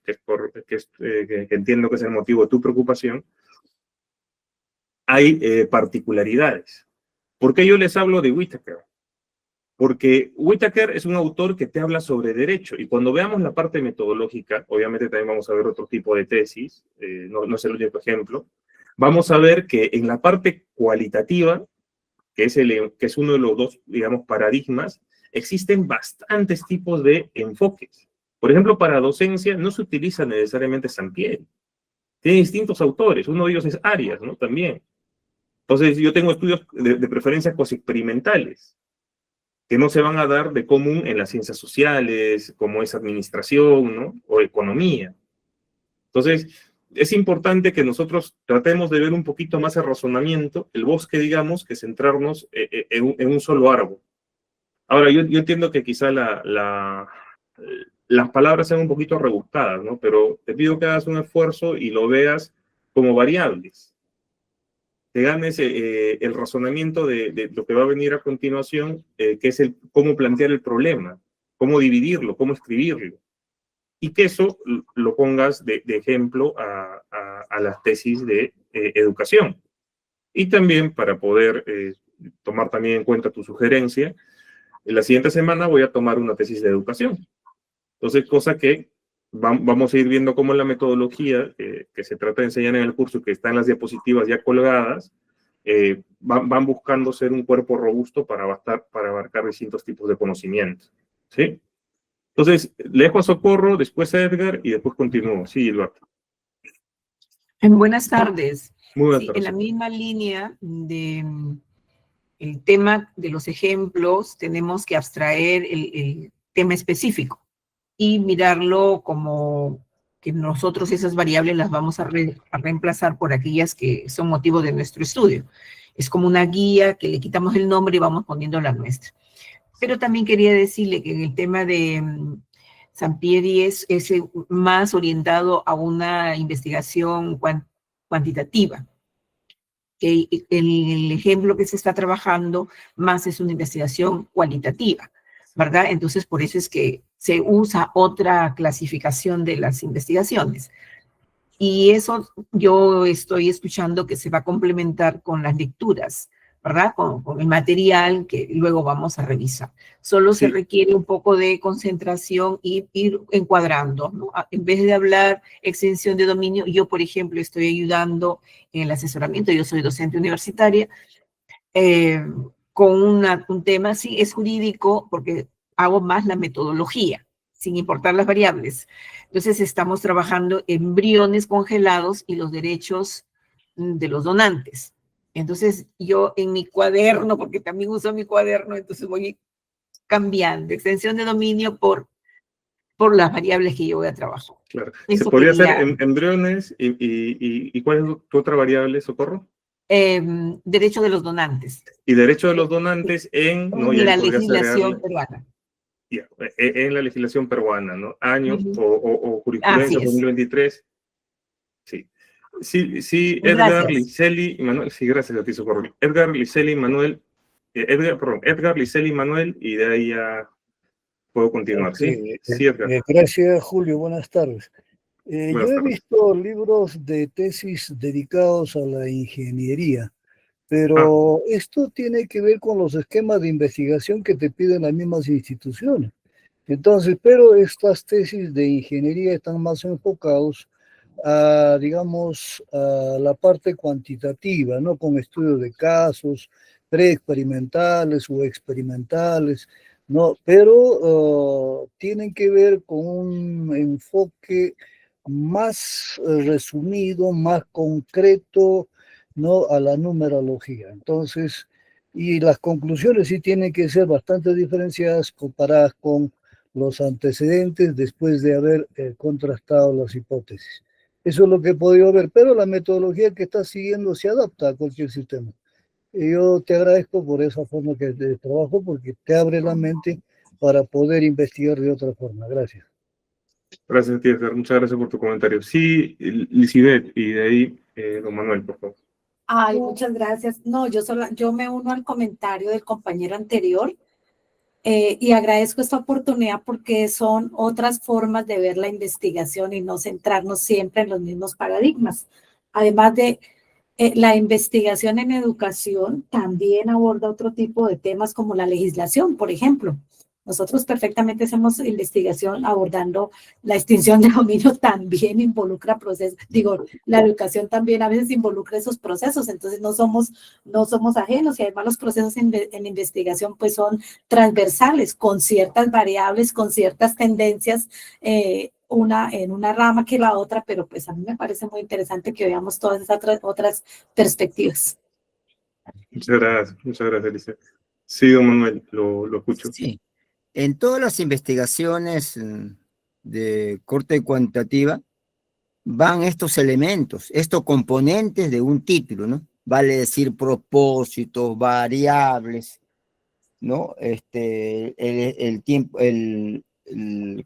entiendo que es el motivo de tu preocupación, hay particularidades. ¿Por qué yo les hablo de Whittaker? Porque Whittaker es un autor que te habla sobre derecho, y cuando veamos la parte metodológica, obviamente también vamos a ver otro tipo de tesis, no es el único ejemplo, vamos a ver que en la parte cualitativa, que es uno de los dos, digamos, paradigmas, existen bastantes tipos de enfoques. Por ejemplo, para docencia no se utiliza necesariamente Sampieri. Tiene distintos autores, uno de ellos es Arias, ¿no? También. Entonces, yo tengo estudios de preferencia experimentales que no se van a dar de común en las ciencias sociales, como es administración, ¿no? O economía. Entonces, es importante que nosotros tratemos de ver un poquito más el razonamiento, el bosque, digamos, que centrarnos en un solo árbol. Ahora, yo entiendo que quizá las palabras sean un poquito rebuscadas, ¿no? Pero te pido que hagas un esfuerzo y lo veas como variables. Te ganes el razonamiento de lo que va a venir a continuación, que es cómo plantear el problema, cómo dividirlo, cómo escribirlo. Y que eso lo pongas de ejemplo a las tesis de educación. Y también, para poder tomar también en cuenta tu sugerencia, en la siguiente semana voy a tomar una tesis de educación. Entonces, cosa que vamos a ir viendo cómo la metodología que se trata de enseñar en el curso, que está en las diapositivas ya colgadas, van buscando ser un cuerpo robusto para abarcar distintos tipos de conocimiento. ¿Sí? Entonces, le dejo a Socorro, después a Edgar y después continúo. Sí, Eduardo. Buenas tardes. Muy buenas Sí, tardes. en la misma línea de el tema de los ejemplos, tenemos que abstraer el tema específico y mirarlo como que nosotros esas variables las vamos a reemplazar por aquellas que son motivo de nuestro estudio. Es como una guía que le quitamos el nombre y vamos poniendo la nuestra. Pero también quería decirle que en el tema de Sampieri es más orientado a una investigación cuantitativa. Que el ejemplo que se está trabajando más es una investigación cualitativa, ¿verdad? Entonces, por eso es que se usa otra clasificación de las investigaciones. Y eso yo estoy escuchando que se va a complementar con las lecturas, ¿verdad? Con el material que luego vamos a revisar. Solo se requiere un poco de concentración y ir encuadrando, ¿no? En vez de hablar extensión de dominio, yo, por ejemplo, estoy ayudando en el asesoramiento, yo soy docente universitaria, con un tema, sí, es jurídico, porque hago más la metodología, sin importar las variables. Entonces, estamos trabajando embriones congelados y los derechos de los donantes. Entonces, yo en mi cuaderno, porque también uso mi cuaderno, entonces voy cambiando extensión de dominio por las variables que yo voy a trabajar. Claro. Eso Se podría quería- hacer embriones y ¿cuál es tu otra variable, Socorro? Derecho de los donantes. Y derecho de los donantes en... No, En ya la podrías legislación agregarle- peruana. ya, en la legislación peruana, ¿no? Año Ujú. o jurisprudencia Así es. 2023. Sí. Sí, Edgar, Gracias. Liceli y Manuel. Sí, gracias a ti, Socorro. Edgar, Liceli y Manuel. Edgar, Liceli y Manuel, y de ahí ya puedo continuar. Sí, sí, Edgar. Gracias, Julio. Buenas tardes. Yo Buenas he tardes. visto libros de tesis dedicados a la ingeniería, pero esto tiene que ver con los esquemas de investigación que te piden las mismas instituciones. Entonces, pero estas tesis de ingeniería están más enfocados a, digamos, a la parte cuantitativa, ¿no? Con estudios de casos preexperimentales o experimentales, ¿no? Pero tienen que ver con un enfoque más resumido, más concreto, ¿no? A la numerología. Entonces, y las conclusiones sí tienen que ser bastante diferenciadas comparadas con los antecedentes después de haber contrastado las hipótesis. Eso es lo que he podido ver, pero la metodología que estás siguiendo se adapta a cualquier sistema. Y yo te agradezco por esa forma que de trabajo, porque te abre la mente para poder investigar de otra forma. Gracias. Gracias a ti, Edgar. Muchas gracias por tu comentario. Sí, Lisibeth, y de ahí, don Manuel, por favor. Ay, muchas gracias. No, yo me uno al comentario del compañero anterior y agradezco esta oportunidad porque son otras formas de ver la investigación y no centrarnos siempre en los mismos paradigmas. Además de La investigación en educación también aborda otro tipo de temas como la legislación, por ejemplo. Nosotros perfectamente hacemos investigación abordando la extinción de dominio, también involucra procesos, digo, la educación también a veces involucra esos procesos, entonces no somos ajenos, y además los procesos en investigación pues son transversales, con ciertas variables, con ciertas tendencias, una en una rama que la otra, pero pues a mí me parece muy interesante que veamos todas esas otras perspectivas. Muchas gracias, Alicia. Sí, don Manuel, lo escucho. Sí. En todas las investigaciones de corte cuantitativa van estos elementos, estos componentes de un título, ¿no? Vale decir propósitos, variables, ¿no? El tiempo, el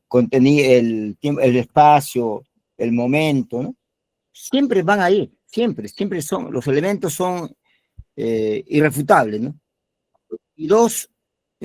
contenido, el tiempo, el espacio, el momento, ¿no? Siempre van ahí, siempre son, los elementos son irrefutables, ¿no? Y dos,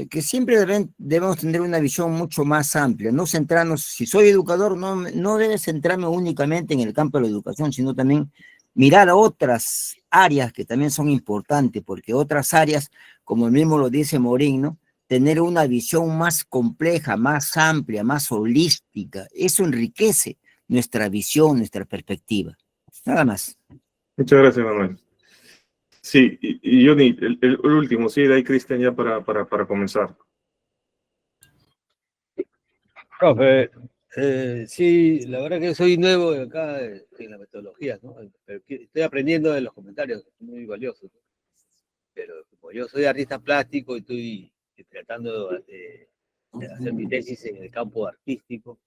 que siempre debemos tener una visión mucho más amplia, no centrarnos, si soy educador, no debe centrarme únicamente en el campo de la educación, sino también mirar a otras áreas que también son importantes, porque otras áreas, como el mismo lo dice Morín, ¿no? Tener una visión más compleja, más amplia, más holística, eso enriquece nuestra visión, nuestra perspectiva. Nada más. Muchas gracias, Manuel. Sí, y Johnny, el último, sí, de ahí Cristian ya para comenzar. Profe, sí, la verdad que soy nuevo acá en la metodología, ¿no? Pero estoy aprendiendo de los comentarios, muy valiosos, ¿no? Pero como yo soy artista plástico y estoy tratando de hacer mi tesis en el campo artístico,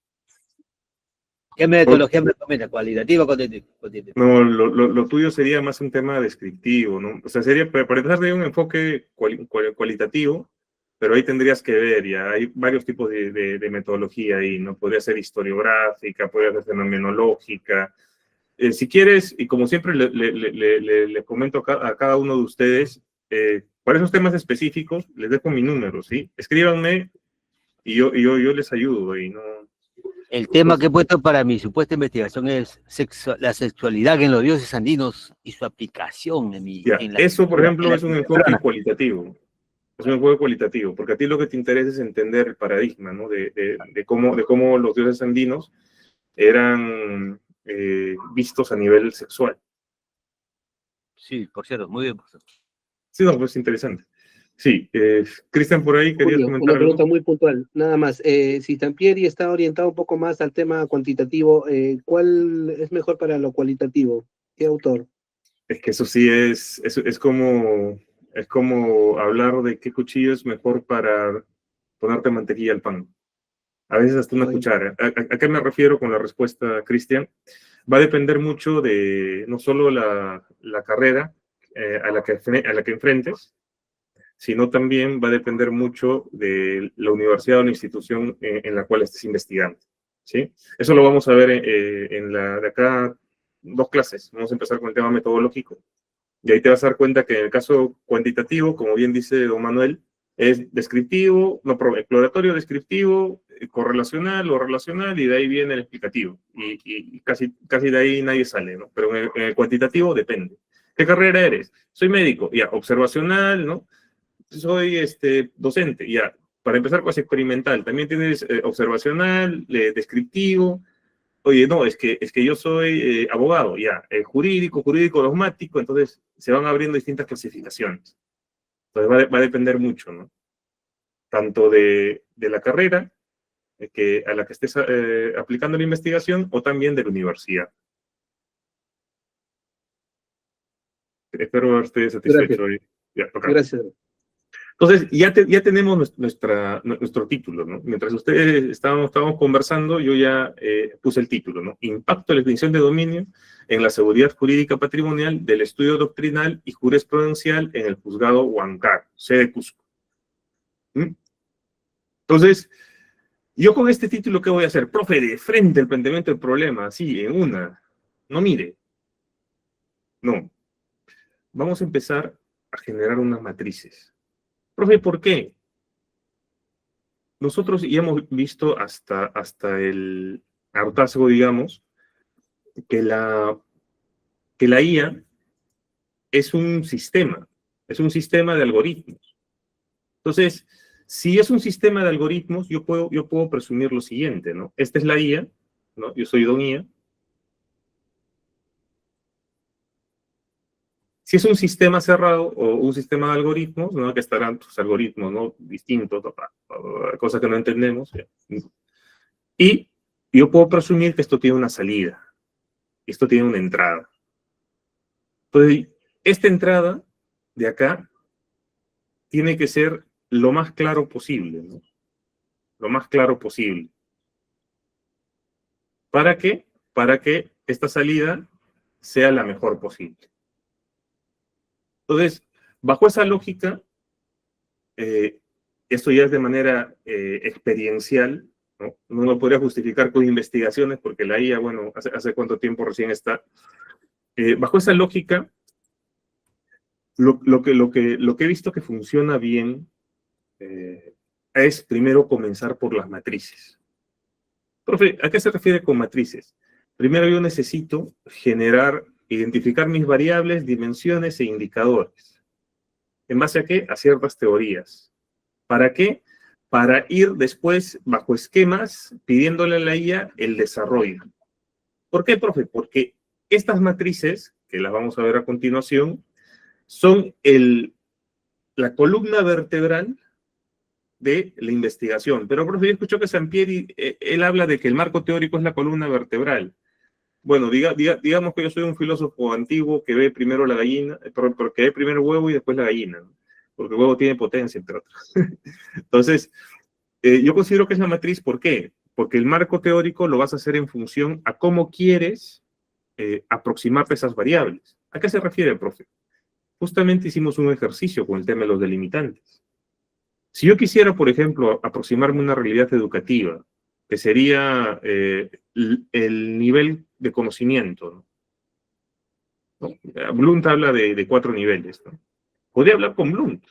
¿qué metodología me recomienda? ¿Cualitativa o cuantitativa? No, lo tuyo sería más un tema descriptivo, ¿no? O sea, sería, para empezar, de un enfoque cualitativo, pero ahí tendrías que ver, ya hay varios tipos de metodología ahí, ¿no? Podría ser historiográfica, podría ser fenomenológica. Si quieres, y como siempre le comento a cada uno de ustedes, para esos temas específicos, les dejo mi número, ¿sí? Escríbanme y yo les ayudo, y no... El tema que he puesto para mi supuesta investigación es la sexualidad en los dioses andinos y su aplicación en mi... Ya, en la, eso, por en la- ejemplo, en la es un cultura enfoque peruana. cualitativo. Es un enfoque cualitativo, porque a ti lo que te interesa es entender el paradigma, ¿no? De cómo los dioses andinos eran vistos a nivel sexual. Sí, por cierto, muy bien, profesor. Sí, no, pues interesante. Sí, Cristian, por ahí querías Julio, comentar una algo. pregunta muy puntual, nada más. Si Tampieri está orientado un poco más al tema cuantitativo, ¿cuál es mejor para lo cualitativo? ¿Qué autor? Es que eso sí es como hablar de qué cuchillo es mejor para ponerte mantequilla al pan. A veces hasta una cuchara. ¿A qué me refiero con la respuesta, Cristian? Va a depender mucho de no solo la carrera a la que enfrentes, sino también va a depender mucho de la universidad o la institución en la cual estés investigando, ¿sí? Eso lo vamos a ver en de acá 2 clases. Vamos a empezar con el tema metodológico. Y ahí te vas a dar cuenta que en el caso cuantitativo, como bien dice don Manuel, es descriptivo, no, exploratorio, descriptivo, correlacional o relacional, y de ahí viene el explicativo. Y casi de ahí nadie sale, ¿no? Pero en el cuantitativo depende. ¿Qué carrera eres? Soy médico, ya, observacional, ¿no? Soy docente, ya. Para empezar, pues experimental. También tienes observacional, descriptivo. Oye, no, es que yo soy abogado, ya, jurídico dogmático, entonces se van abriendo distintas clasificaciones. Entonces va a depender mucho, ¿no? Tanto de la carrera a la que estés aplicando la investigación, o también de la universidad. Espero haberte satisfecho. Ya, okay. Gracias. Entonces, ya tenemos nuestro título, ¿no? Mientras ustedes estábamos conversando, yo ya puse el título, ¿no? Impacto de la extinción de dominio en la seguridad jurídica patrimonial del estudio doctrinal y jurisprudencial en el juzgado Huancar, sede Cusco. ¿Mm? Entonces, yo con este título, ¿qué voy a hacer? Profe, de frente el planteamiento del problema, así, en una. No mire. No. Vamos a empezar a generar unas matrices. Profe, ¿por qué? Nosotros ya hemos visto hasta el hartazgo, digamos, que la IA es un sistema de algoritmos. Entonces, si es un sistema de algoritmos, yo puedo presumir lo siguiente, ¿no? Esta es la IA, ¿no? Yo soy don IA. Si es un sistema cerrado o un sistema de algoritmos, ¿no? Que estarán sus algoritmos, ¿no? Distintos, cosas que no entendemos. Y yo puedo presumir que esto tiene una salida. Esto tiene una entrada. Entonces, esta entrada de acá tiene que ser lo más claro posible, ¿no? Lo más claro posible. ¿Para qué? Para que esta salida sea la mejor posible. Entonces, bajo esa lógica, esto ya es de manera experiencial, ¿no? No lo podría justificar con investigaciones porque la IA, bueno, hace cuánto tiempo recién está. Bajo esa lógica, lo que he visto que funciona bien es primero comenzar por las matrices. Profe, ¿a qué se refiere con matrices? Primero yo necesito identificar mis variables, dimensiones e indicadores. ¿En base a qué? A ciertas teorías. ¿Para qué? Para ir después, bajo esquemas, pidiéndole a la IA el desarrollo. ¿Por qué, profe? Porque estas matrices, que las vamos a ver a continuación, son la columna vertebral de la investigación. Pero, profe, yo escucho que Sampieri, él habla de que el marco teórico es la columna vertebral. Bueno, digamos que yo soy un filósofo antiguo que ve primero la gallina, porque ve primero el huevo y después la gallina, ¿no? Porque el huevo tiene potencia, entre otros. Entonces, yo considero que es la matriz, ¿por qué? Porque el marco teórico lo vas a hacer en función a cómo quieres aproximarte a esas variables. ¿A qué se refiere, profe? Justamente hicimos un ejercicio con el tema de los delimitantes. Si yo quisiera, por ejemplo, aproximarme a una realidad educativa, que sería el nivel de conocimiento, ¿no? Blunt habla de 4 niveles, ¿no? Podría hablar con Blunt,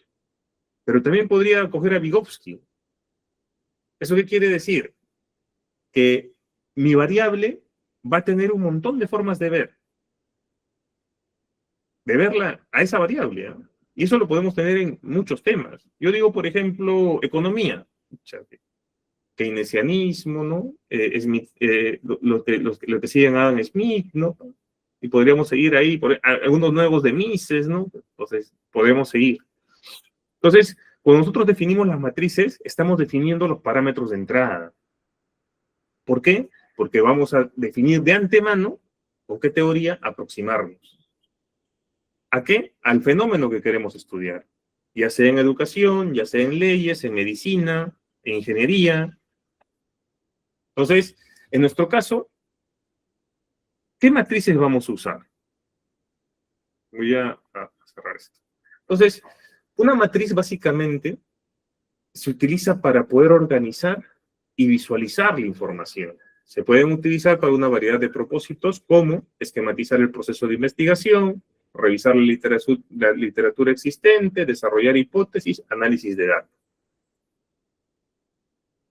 pero también podría coger a Vygotsky. ¿Eso qué quiere decir? Que mi variable va a tener un montón de formas de verla a esa variable, ¿eh? Y eso lo podemos tener en muchos temas. Yo digo, por ejemplo, economía, keynesianismo, ¿no? Los que siguen a Adam Smith, ¿no? Y podríamos seguir ahí, algunos nuevos de Mises, ¿no? Entonces, podemos seguir. Entonces, cuando nosotros definimos las matrices, estamos definiendo los parámetros de entrada. ¿Por qué? Porque vamos a definir de antemano con qué teoría aproximarnos. ¿A qué? Al fenómeno que queremos estudiar. Ya sea en educación, ya sea en leyes, en medicina, en ingeniería. Entonces, en nuestro caso, ¿qué matrices vamos a usar? Voy a cerrar esto. Entonces, una matriz básicamente se utiliza para poder organizar y visualizar la información. Se pueden utilizar para una variedad de propósitos como esquematizar el proceso de investigación, revisar la literatura existente, desarrollar hipótesis, análisis de datos.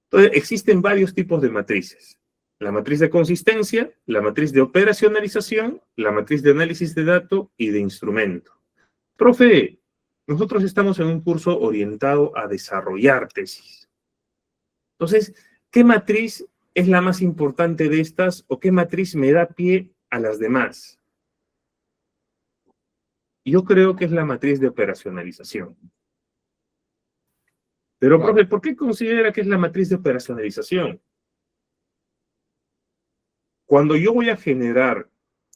Entonces, existen varios tipos de matrices. La matriz de consistencia, la matriz de operacionalización, la matriz de análisis de datos y de instrumento. Profe, nosotros estamos en un curso orientado a desarrollar tesis. Entonces, ¿qué matriz es la más importante de estas o qué matriz me da pie a las demás? Yo creo que es la matriz de operacionalización. Pero, profe, ¿por qué considera que es la matriz de operacionalización? Cuando yo voy a generar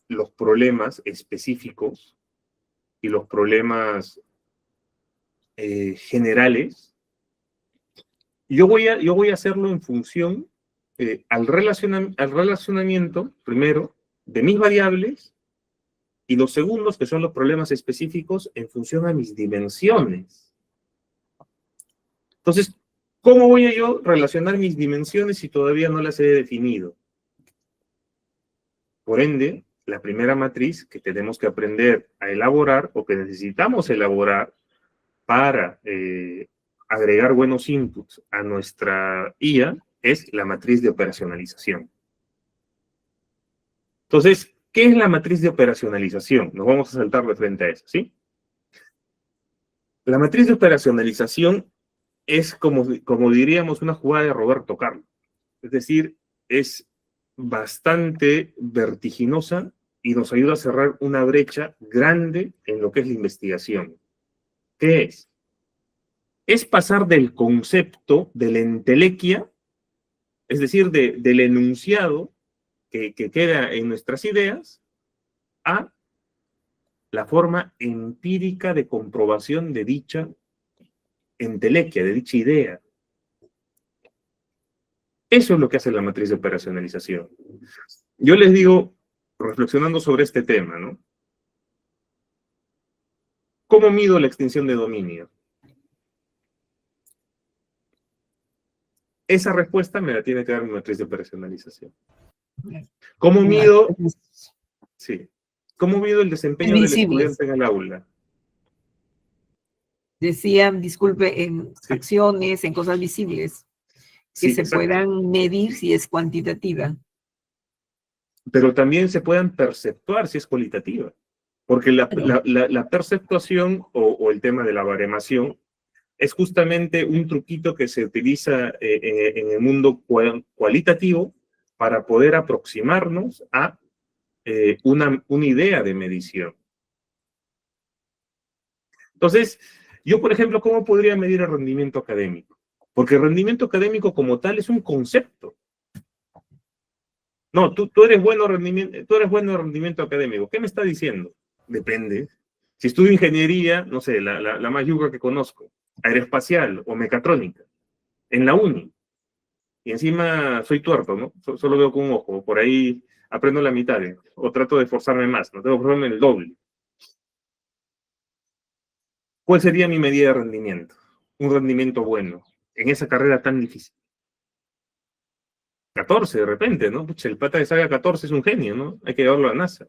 los problemas específicos y los problemas generales, yo voy a hacerlo en función al relacionamiento, primero, de mis variables, y los segundos, que son los problemas específicos, en función a mis dimensiones. Entonces, ¿cómo voy a yo relacionar mis dimensiones si todavía no las he definido? Por ende, la primera matriz que tenemos que aprender a elaborar o que necesitamos elaborar para agregar buenos inputs a nuestra IA es la matriz de operacionalización. Entonces, ¿Qué es la matriz de operacionalización? Nos vamos a saltar de frente a eso, ¿sí? La matriz de operacionalización es como diríamos una jugada de Roberto Carlos. Es decir, es bastante vertiginosa y nos ayuda a cerrar una brecha grande en lo que es la investigación. ¿Qué es? Es pasar del concepto de la entelequia, es decir, del enunciado que queda en nuestras ideas, a la forma empírica de comprobación de dicha entelequia, de dicha idea. Eso es lo que hace la matriz de operacionalización. Yo les digo, reflexionando sobre este tema, ¿no? ¿Cómo mido la extinción de dominio? Esa respuesta me la tiene que dar mi matriz de operacionalización. ¿Cómo mido? Sí. ¿Cómo mido el desempeño del Visibles. estudiante en el aula? Decía, disculpe, en acciones, en cosas visibles, que Sí, se exacto. puedan medir si es cuantitativa. Pero también se puedan perceptuar si es cualitativa. Porque la perceptuación o el tema de la baremación es justamente un truquito que se utiliza en el mundo cualitativo para poder aproximarnos a una idea de medición. Entonces, yo, por ejemplo, ¿cómo podría medir el rendimiento académico? Porque el rendimiento académico como tal es un concepto. No, tú eres bueno en rendimiento académico. ¿Qué me está diciendo? Depende. Si estudio ingeniería, no sé, la más yuca que conozco, aeroespacial o mecatrónica, en la uni, y encima soy tuerto, ¿no? Solo veo con un ojo, por ahí aprendo la mitad, o trato de esforzarme más, no tengo que esforzarme el doble. ¿Cuál sería mi medida de rendimiento? Un rendimiento bueno, en esa carrera tan difícil. 14 de repente, ¿no? Pucha, el pata que salga 14 es un genio, ¿no? Hay que llevarlo a NASA.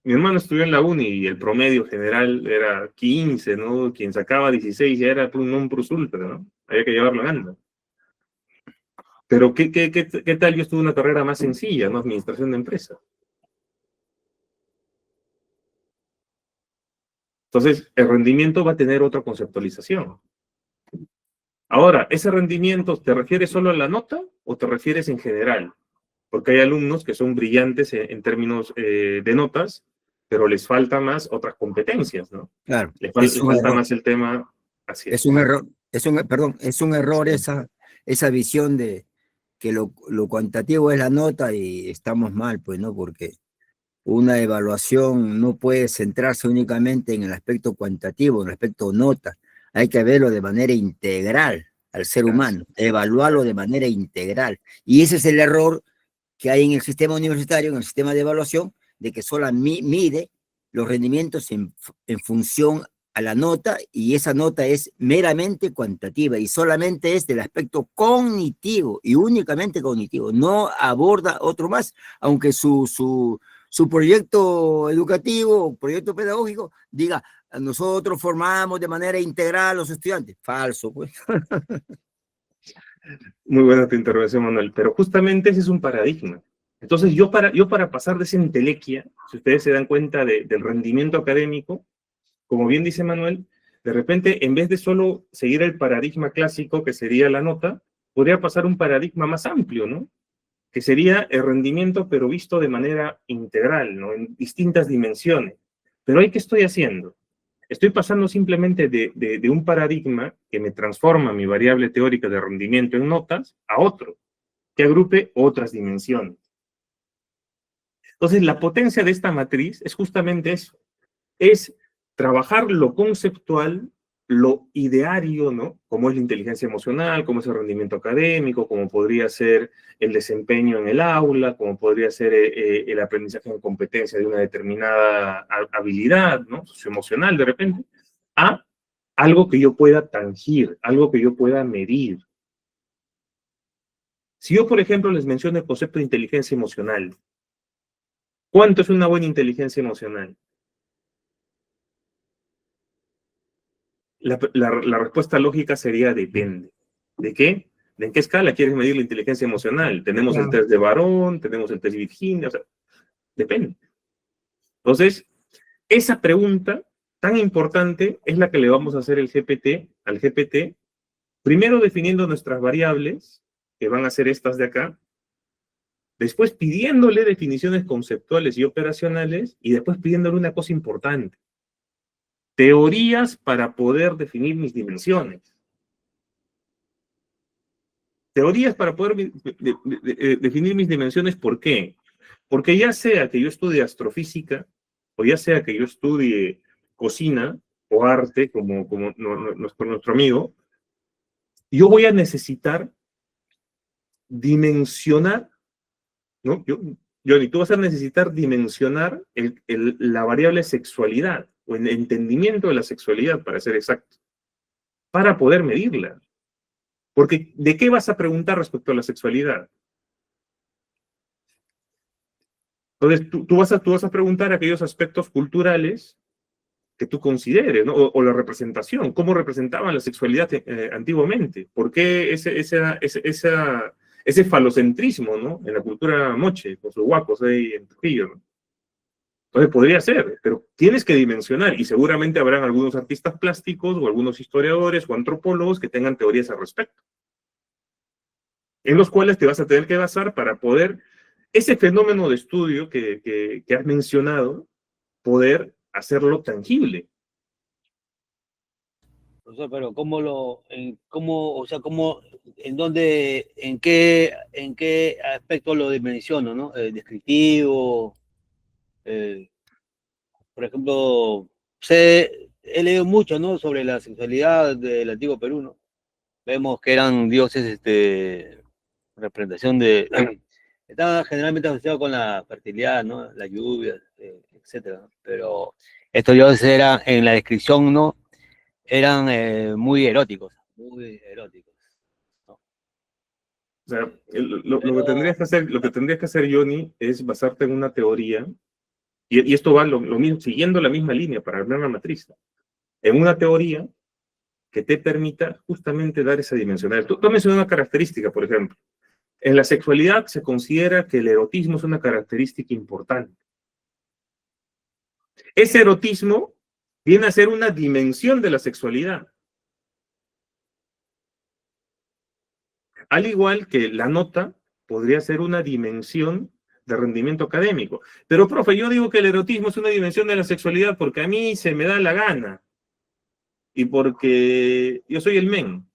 Mi hermano estudió en la uni y el promedio general era 15, ¿no? Quien sacaba 16 ya era un non plus ultra, ¿no? Había que llevarlo a ANDA. Pero ¿qué tal yo estuve en una carrera más sencilla, ¿no? Administración de empresas. Entonces, el rendimiento va a tener otra conceptualización. Ahora, ¿ese rendimiento te refieres solo a la nota o te refieres en general? Porque hay alumnos que son brillantes en términos de notas, pero les falta más otras competencias, ¿no? Claro, Les es un falta error. más el tema. Así es. Es un error, perdón, es un error esa visión de que lo cuantitativo es la nota y estamos mal, pues, ¿no? Porque una evaluación no puede centrarse únicamente en el aspecto cuantitativo, en el aspecto nota. Hay que verlo de manera integral al ser humano, evaluarlo de manera integral. Y ese es el error que hay en el sistema universitario, en el sistema de evaluación, de que solo mide los rendimientos en función a la nota, y esa nota es meramente cuantitativa y solamente es del aspecto cognitivo y únicamente cognitivo, no aborda otro más, aunque su proyecto educativo o proyecto pedagógico diga, nosotros formamos de manera integral a los estudiantes. Falso, pues. Muy buena tu intervención, Manuel, pero justamente ese es un paradigma. Entonces, yo para pasar de esa entelequia, si ustedes se dan cuenta del rendimiento académico, como bien dice Manuel, de repente, en vez de solo seguir el paradigma clásico, que sería la nota, podría pasar un paradigma más amplio, ¿no? Que sería el rendimiento, pero visto de manera integral, ¿no? En distintas dimensiones. Pero ¿ahí qué estoy haciendo? Estoy pasando simplemente de un paradigma que me transforma mi variable teórica de rendimiento en notas a otro, que agrupe otras dimensiones. Entonces, la potencia de esta matriz es justamente eso, es trabajar lo conceptual, lo ideario, ¿no? Como es la inteligencia emocional, como es el rendimiento académico, como podría ser el desempeño en el aula, como podría ser el aprendizaje en competencia de una determinada habilidad, ¿no? Socioemocional de repente, a algo que yo pueda tangir, algo que yo pueda medir. Si yo, por ejemplo, les menciono el concepto de inteligencia emocional, ¿cuánto es una buena inteligencia emocional? La respuesta lógica sería depende. ¿De qué? ¿De en qué escala quieres medir la inteligencia emocional? Tenemos el test de Barón, tenemos el test Virginia, o sea, depende. Entonces, esa pregunta tan importante es la que le vamos a hacer al GPT, primero definiendo nuestras variables, que van a ser estas de acá, después pidiéndole definiciones conceptuales y operacionales, y después pidiéndole una cosa importante: teorías para poder definir mis dimensiones. Teorías para poder definir mis dimensiones, ¿por qué? Porque ya sea que yo estudie astrofísica, o ya sea que yo estudie cocina o arte, como nuestro amigo, yo voy a necesitar dimensionar, ¿no? Johnny, tú vas a necesitar dimensionar la variable sexualidad, o el entendimiento de la sexualidad, para ser exacto, para poder medirla. Porque, ¿de qué vas a preguntar respecto a la sexualidad? Entonces, tú vas a preguntar aquellos aspectos culturales que tú consideres, ¿no? O la representación, cómo representaban la sexualidad antiguamente, por qué ese falocentrismo, ¿no? En la cultura moche, con sus guapos ahí en Trujillo, ¿no? Entonces podría ser, pero tienes que dimensionar, y seguramente habrán algunos artistas plásticos, o algunos historiadores, o antropólogos que tengan teorías al respecto, en los cuales te vas a tener que basar para poder, ese fenómeno de estudio que has mencionado, poder hacerlo tangible. O sea, pero en qué aspecto lo dimensiono, ¿no? Descriptivo, por ejemplo, he leído mucho, ¿no? Sobre la sexualidad del antiguo Perú, ¿no? Vemos que eran dioses, representación de, estaba generalmente asociado con la fertilidad, ¿no? La lluvia, etcétera, ¿no? Pero estos dioses eran, en la descripción, ¿no? Eran muy eróticos, ¿no? O sea, lo que tendrías que hacer, Johnny, es basarte en una teoría, y esto va lo mismo, siguiendo la misma línea para armar la matriz, en una teoría que te permita justamente dar esa dimensionalidad. Tú mencionas una característica, por ejemplo. En la sexualidad se considera que el erotismo es una característica importante. Ese erotismo viene a ser una dimensión de la sexualidad. Al igual que la nota podría ser una dimensión de rendimiento académico. Pero, profe, yo digo que el erotismo es una dimensión de la sexualidad porque a mí se me da la gana. Y porque yo soy el men.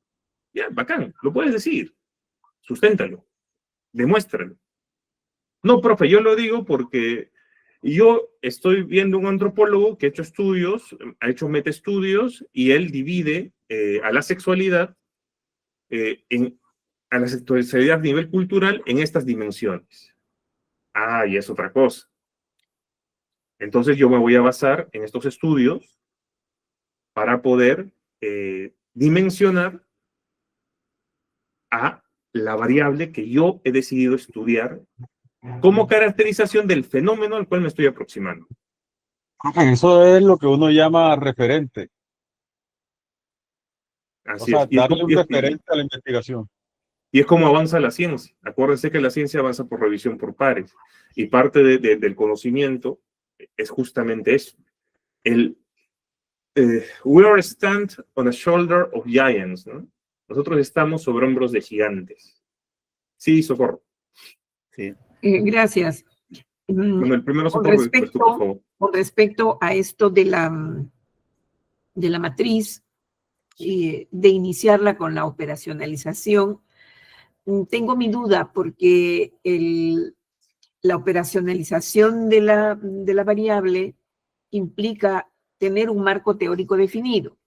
Ya, bacán, lo puedes decir. Susténtalo. Demuéstralo. No, profe, yo lo digo porque yo estoy viendo un antropólogo que ha hecho estudios, ha hecho metaestudios, y él divide a la sexualidad a nivel cultural en estas dimensiones. Ah, y es otra cosa. Entonces yo me voy a basar en estos estudios para poder dimensionar a la variable que yo he decidido estudiar como caracterización del fenómeno al cual me estoy aproximando. Eso es lo que uno llama referente. Así O sea, es. darle un referente a la investigación. Y es como avanza la ciencia. Acuérdense que la ciencia avanza por revisión por pares. Y parte del conocimiento es justamente eso. We are stand on a shoulder of giants, ¿no? Nosotros estamos sobre hombros de gigantes. Sí, Socorro. Sí. Gracias. Bueno, el primero, Socorro, después tú, por favor. Con respecto a esto de la matriz, de iniciarla con la operacionalización, tengo mi duda porque la operacionalización de la variable implica tener un marco teórico definido.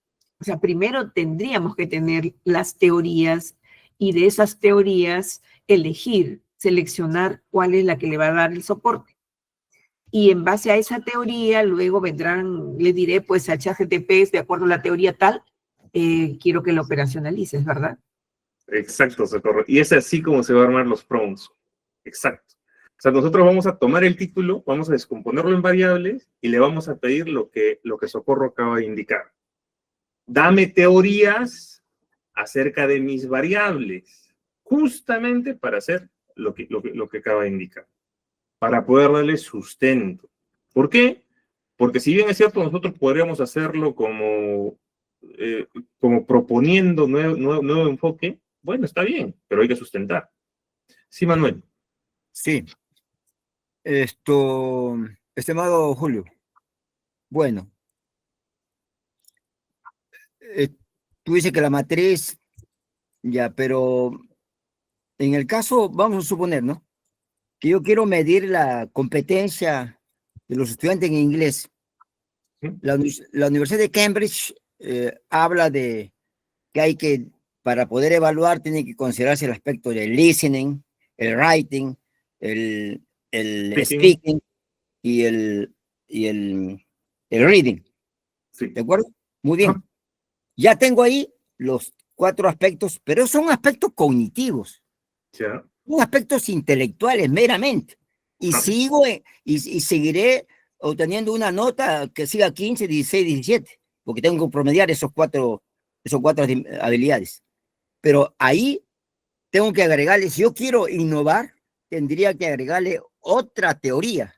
O sea, primero tendríamos que tener las teorías y de esas teorías elegir, seleccionar cuál es la que le va a dar el soporte. Y en base a esa teoría, luego vendrán, le diré, pues a ChatGPT, de acuerdo a la teoría tal, quiero que lo operacionalices, ¿verdad? Exacto, Socorro. Y es así como se van a armar los prompts. Exacto. O sea, nosotros vamos a tomar el título, vamos a descomponerlo en variables y le vamos a pedir lo que Socorro acaba de indicar. Dame teorías acerca de mis variables. justamente para hacer lo que acaba de indicar, para poder darle sustento. ¿Por qué? Porque si bien es cierto, nosotros podríamos hacerlo como proponiendo nuevo enfoque, bueno, está bien, pero hay que sustentar. Sí, Manuel. Sí. Estimado Julio, bueno, tú dices que la matriz, ya, pero en el caso, vamos a suponer, ¿no? Que yo quiero medir la competencia de los estudiantes en inglés. La Universidad de Cambridge habla de que hay que, para poder evaluar, tiene que considerarse el aspecto del listening, el writing, el speaking y el reading. ¿De acuerdo? Muy bien. Ya tengo ahí los 4 aspectos, pero son aspectos cognitivos. Ya. Son aspectos intelectuales meramente. Y sigo y seguiré obteniendo una nota que siga 15, 16, 17, porque tengo que promediar esos cuatro habilidades. Pero ahí tengo que agregarle, si yo quiero innovar, tendría que agregarle otra teoría,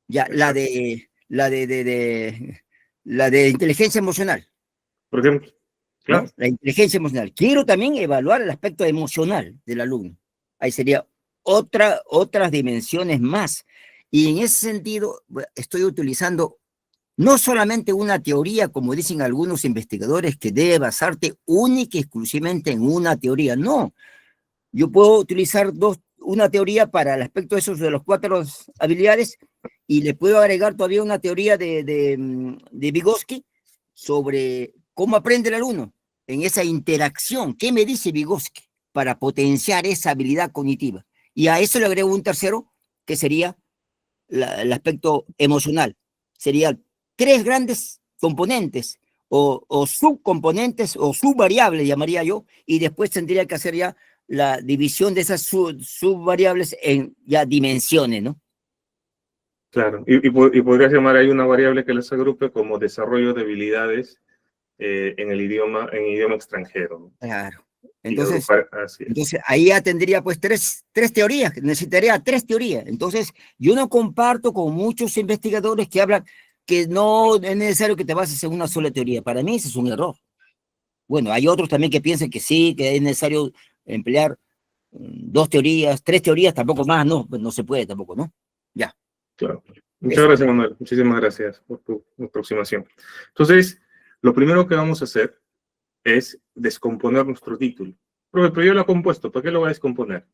ya, la de inteligencia emocional. Por ejemplo, ¿no? La inteligencia emocional. Quiero también evaluar el aspecto emocional del alumno. Ahí sería otras dimensiones más. Y en ese sentido, estoy utilizando no solamente una teoría, como dicen algunos investigadores, que debe basarte única y exclusivamente en una teoría. No, yo puedo utilizar una teoría para el aspecto de los 4 habilidades y le puedo agregar todavía una teoría de Vygotsky sobre cómo aprende el alumno en esa interacción. ¿Qué me dice Vygotsky para potenciar esa habilidad cognitiva? Y a eso le agrego un tercero, que sería el aspecto emocional. Serían 3 grandes componentes o subcomponentes o subvariables, llamaría yo, y después tendría que hacer ya la división de esas subvariables en ya dimensiones, ¿no? Claro, y podrías llamar ahí una variable que les agrupe como desarrollo de habilidades en idioma extranjero, ¿no? Claro. Entonces, así es. entonces ahí ya tendría pues tres teorías, necesitaría 3 teorías. Entonces, yo no comparto con muchos investigadores que hablan que no es necesario que te bases en una sola teoría. Para mí ese es un error. Bueno, hay otros también que piensan que sí, que es necesario emplear 2 teorías, 3 teorías, tampoco más, no, pues no se puede tampoco, ¿no? Ya. Claro. Muchas gracias, Manuel. Muchísimas gracias por tu aproximación. Entonces, lo primero que vamos a hacer es descomponer nuestro título. Pero yo lo he compuesto, ¿para qué lo voy a descomponer?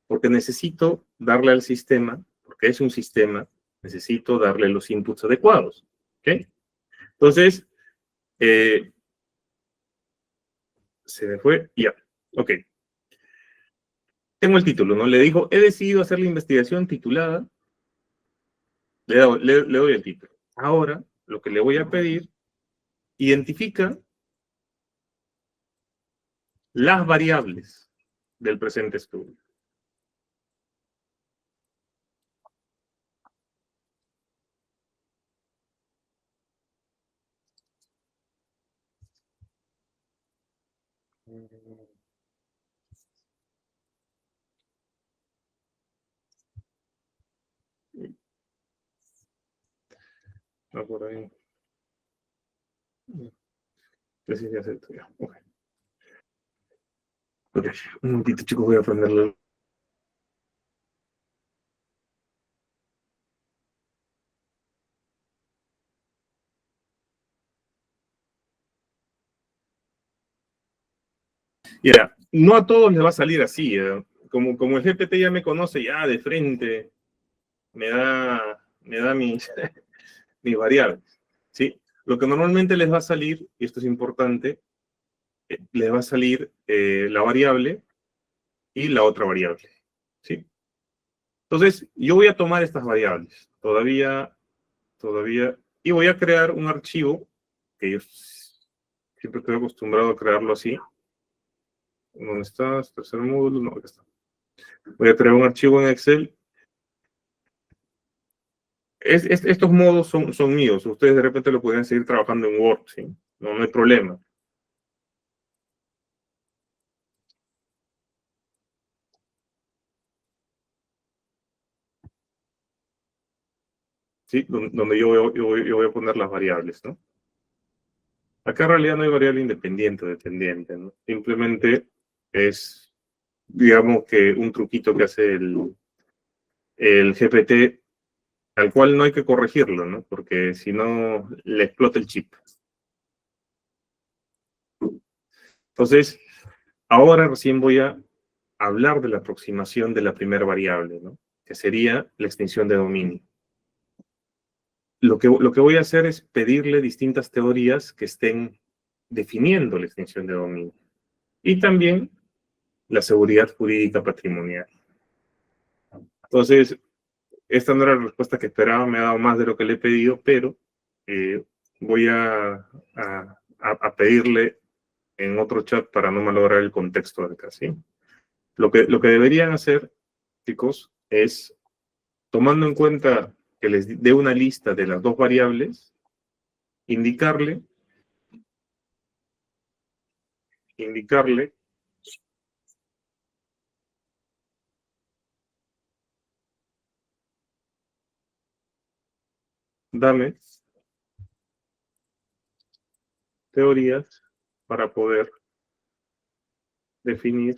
Porque necesito darle al sistema, porque es un sistema, necesito darle los inputs adecuados. ¿Ok? Entonces, se me fue, ya. Ok. Tengo el título, ¿no? Le digo, he decidido hacer la investigación titulada. Le doy el título. Ahora, lo que le voy a pedir, identifica las variables del presente estudio. Ah, por ahí. Entonces ya se estudió. Ok. Ok. Un momentito, chicos, voy a aprenderlo. Ya, no a todos les va a salir así. Como el GPT ya me conoce ya de frente, me da mis variables. ¿Sí? Lo que normalmente les va a salir, y esto es importante, les va a salir la variable y la otra variable. ¿Sí? Entonces, yo voy a tomar estas variables. Todavía, y voy a crear un archivo, que yo siempre estoy acostumbrado a crearlo así. ¿Dónde estás? Tercer módulo, no, acá está. Voy a crear un archivo en Excel. Estos modos son míos. Ustedes de repente lo pueden seguir trabajando en Word, ¿sí? No hay problema. ¿sí? Donde yo voy a poner las variables, ¿no? Acá en realidad no hay variable independiente o dependiente, ¿no? Simplemente es, digamos que un truquito que hace el GPT, al cual no hay que corregirlo, ¿no? Porque si no, le explota el chip. Entonces, ahora recién voy a hablar de la aproximación de la primera variable, ¿no? Que sería la extensión de dominio. Lo que voy a hacer es pedirle distintas teorías que estén definiendo la extensión de dominio. Y también la seguridad jurídica patrimonial. Entonces, esta no era la respuesta que esperaba, me ha dado más de lo que le he pedido, pero voy a pedirle en otro chat para no malograr el contexto de acá, ¿sí? Lo que deberían hacer, chicos, es, tomando en cuenta que les dé una lista de las dos variables, indicarle dame teorías para poder definir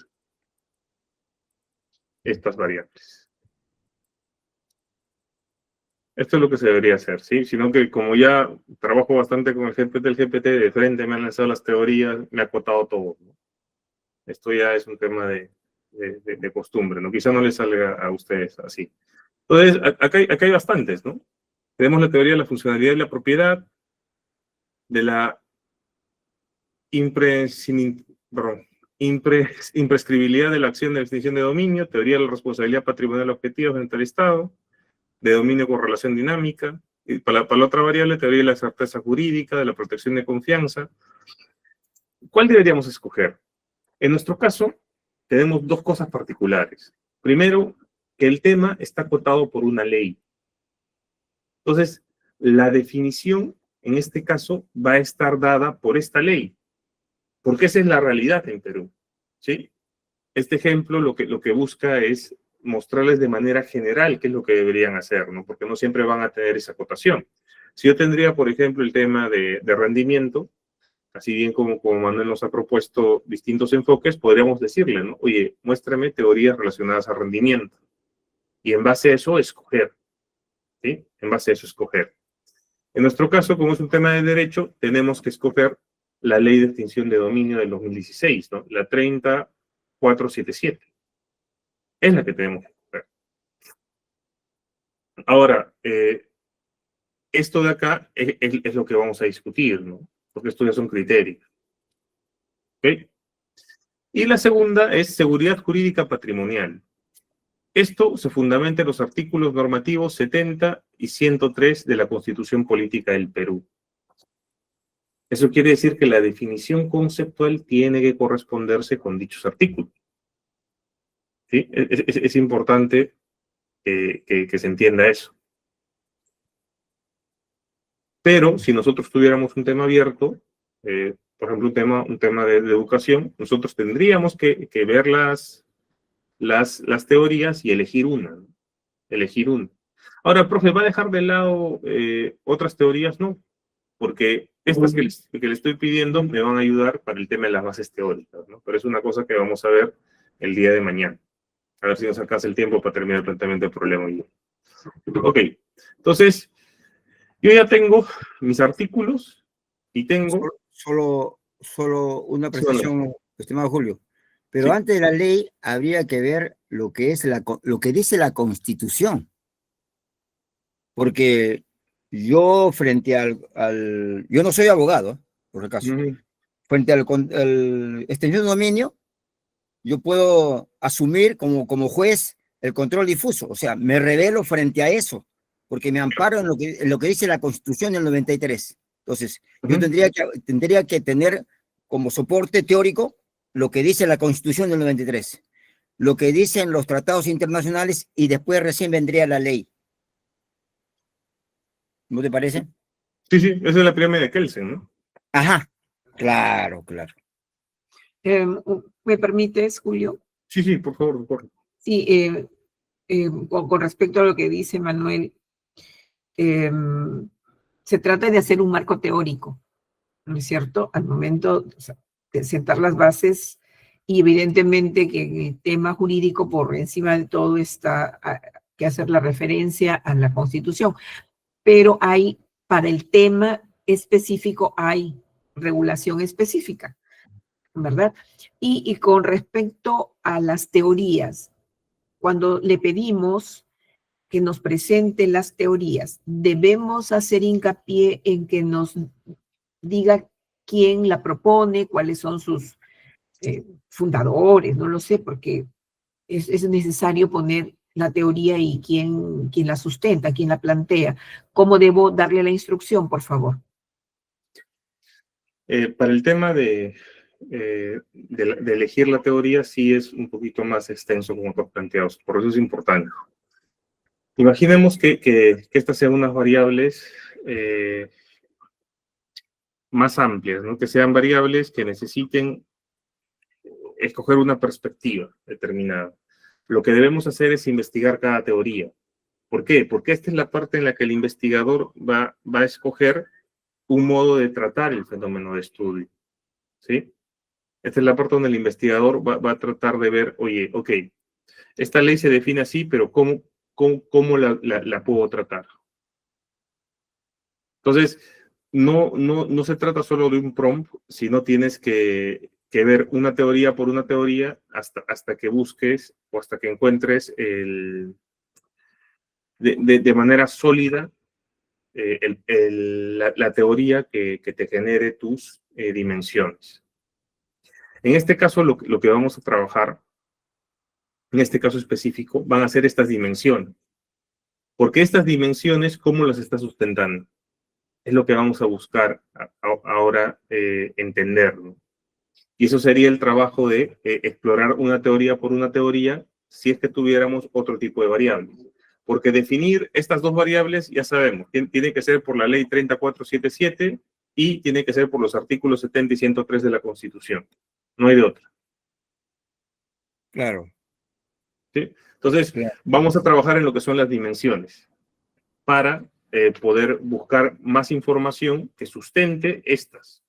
estas variables. Esto es lo que se debería hacer, ¿sí? Sino que como ya trabajo bastante con el GPT de frente me han lanzado las teorías, me ha acotado todo, ¿no? Esto ya es un tema de costumbre, ¿no? Quizá no les salga a ustedes así. Entonces, acá hay bastantes, ¿no? Tenemos la teoría de la funcionalidad y la propiedad, de la imprescriptibilidad de la acción de extinción de dominio, teoría de la responsabilidad patrimonial objetiva frente al Estado, de dominio con relación dinámica, y para la otra variable, teoría de la certeza jurídica, de la protección de confianza. ¿Cuál deberíamos escoger? En nuestro caso, tenemos dos cosas particulares. Primero, que el tema está acotado por una ley. Entonces, la definición, en este caso, va a estar dada por esta ley, porque esa es la realidad en Perú, ¿sí? Este ejemplo lo que busca es mostrarles de manera general qué es lo que deberían hacer, ¿no? Porque no siempre van a tener esa acotación. Si yo tendría, por ejemplo, el tema de rendimiento, así bien como Manuel nos ha propuesto distintos enfoques, podríamos decirle, ¿no? Oye, muéstrame teorías relacionadas a rendimiento. Y en base a eso, escoger, ¿sí? En base a eso, escoger. En nuestro caso, como es un tema de derecho, tenemos que escoger la Ley de Extinción de Dominio del 2016, ¿no? La 30477. Es la que tenemos que escoger. Ahora, esto de acá es lo que vamos a discutir, ¿no? Porque estos ya son criterios. ¿Ok? Y la segunda es seguridad jurídica patrimonial. Esto se fundamenta en los artículos normativos 70 y 103 de la Constitución Política del Perú. Eso quiere decir que la definición conceptual tiene que corresponderse con dichos artículos. ¿Sí? Es importante que se entienda eso. Pero si nosotros tuviéramos un tema abierto, por ejemplo, un tema de educación, nosotros tendríamos que ver las teorías y elegir una, ¿no? Elegir una. Ahora, profe, ¿va a dejar de lado otras teorías? No, porque estas que le estoy pidiendo me van a ayudar para el tema de las bases teóricas, ¿no? Pero es una cosa que vamos a ver el día de mañana. A ver si nos alcanza el tiempo para terminar el planteamiento del problema. Ok, entonces, yo ya tengo mis artículos y tengo... Solo una precisión, estimado Julio. Pero Sí. antes de la ley habría que ver lo que es lo que dice la Constitución. Porque yo frente yo no soy abogado, por acaso. Frente al extensión de dominio, yo puedo asumir como juez el control difuso. O sea, me revelo frente a eso, porque me amparo en lo que dice la Constitución del 93. Entonces, yo tendría que tener como soporte teórico lo que dice la Constitución del 93, lo que dicen los tratados internacionales y después recién vendría la ley. ¿No te parece? Sí, esa es la pirámide de Kelsen, ¿no? Ajá, claro. ¿Me permites, Julio? Sí, por favor. Sí, con respecto a lo que dice Manuel, se trata de hacer un marco teórico, ¿no es cierto? Al momento, o sea, de sentar las bases, y evidentemente que el tema jurídico por encima de todo está que hacer la referencia a la Constitución, pero hay, para el tema específico, hay regulación específica, ¿verdad? Y con respecto a las teorías, cuando le pedimos que nos presente las teorías, debemos hacer hincapié en que nos diga quién la propone, cuáles son sus fundadores, no lo sé, porque es necesario poner la teoría y quién la sustenta, quién la plantea. ¿Cómo debo darle la instrucción, por favor? Para el tema de elegir la teoría, sí es un poquito más extenso como tú has planteado, por eso es importante. Imaginemos que estas sean unas variables más amplias, ¿no? Que sean variables que necesiten escoger una perspectiva determinada. Lo que debemos hacer es investigar cada teoría. ¿Por qué? Porque esta es la parte en la que el investigador va a escoger un modo de tratar el fenómeno de estudio, ¿sí? Esta es la parte donde el investigador va a tratar de ver, oye, ok, esta ley se define así, pero ¿cómo la puedo tratar? Entonces, no se trata solo de un prompt, sino tienes que ver una teoría por una teoría hasta que busques o hasta que encuentres de manera sólida la teoría que te genere tus dimensiones. En este caso, lo que vamos a trabajar, en este caso específico, van a ser estas dimensiones. Porque estas dimensiones, ¿cómo las está sustentando? Es lo que vamos a buscar ahora entender, ¿no? Y eso sería el trabajo de explorar una teoría por una teoría si es que tuviéramos otro tipo de variables. Porque definir estas dos variables, ya sabemos, tiene que ser por la ley 3477 y tiene que ser por los artículos 70 y 103 de la Constitución. No hay de otra. Claro. ¿Sí? Entonces, vamos a trabajar en lo que son las dimensiones para poder buscar más información que sustente estas.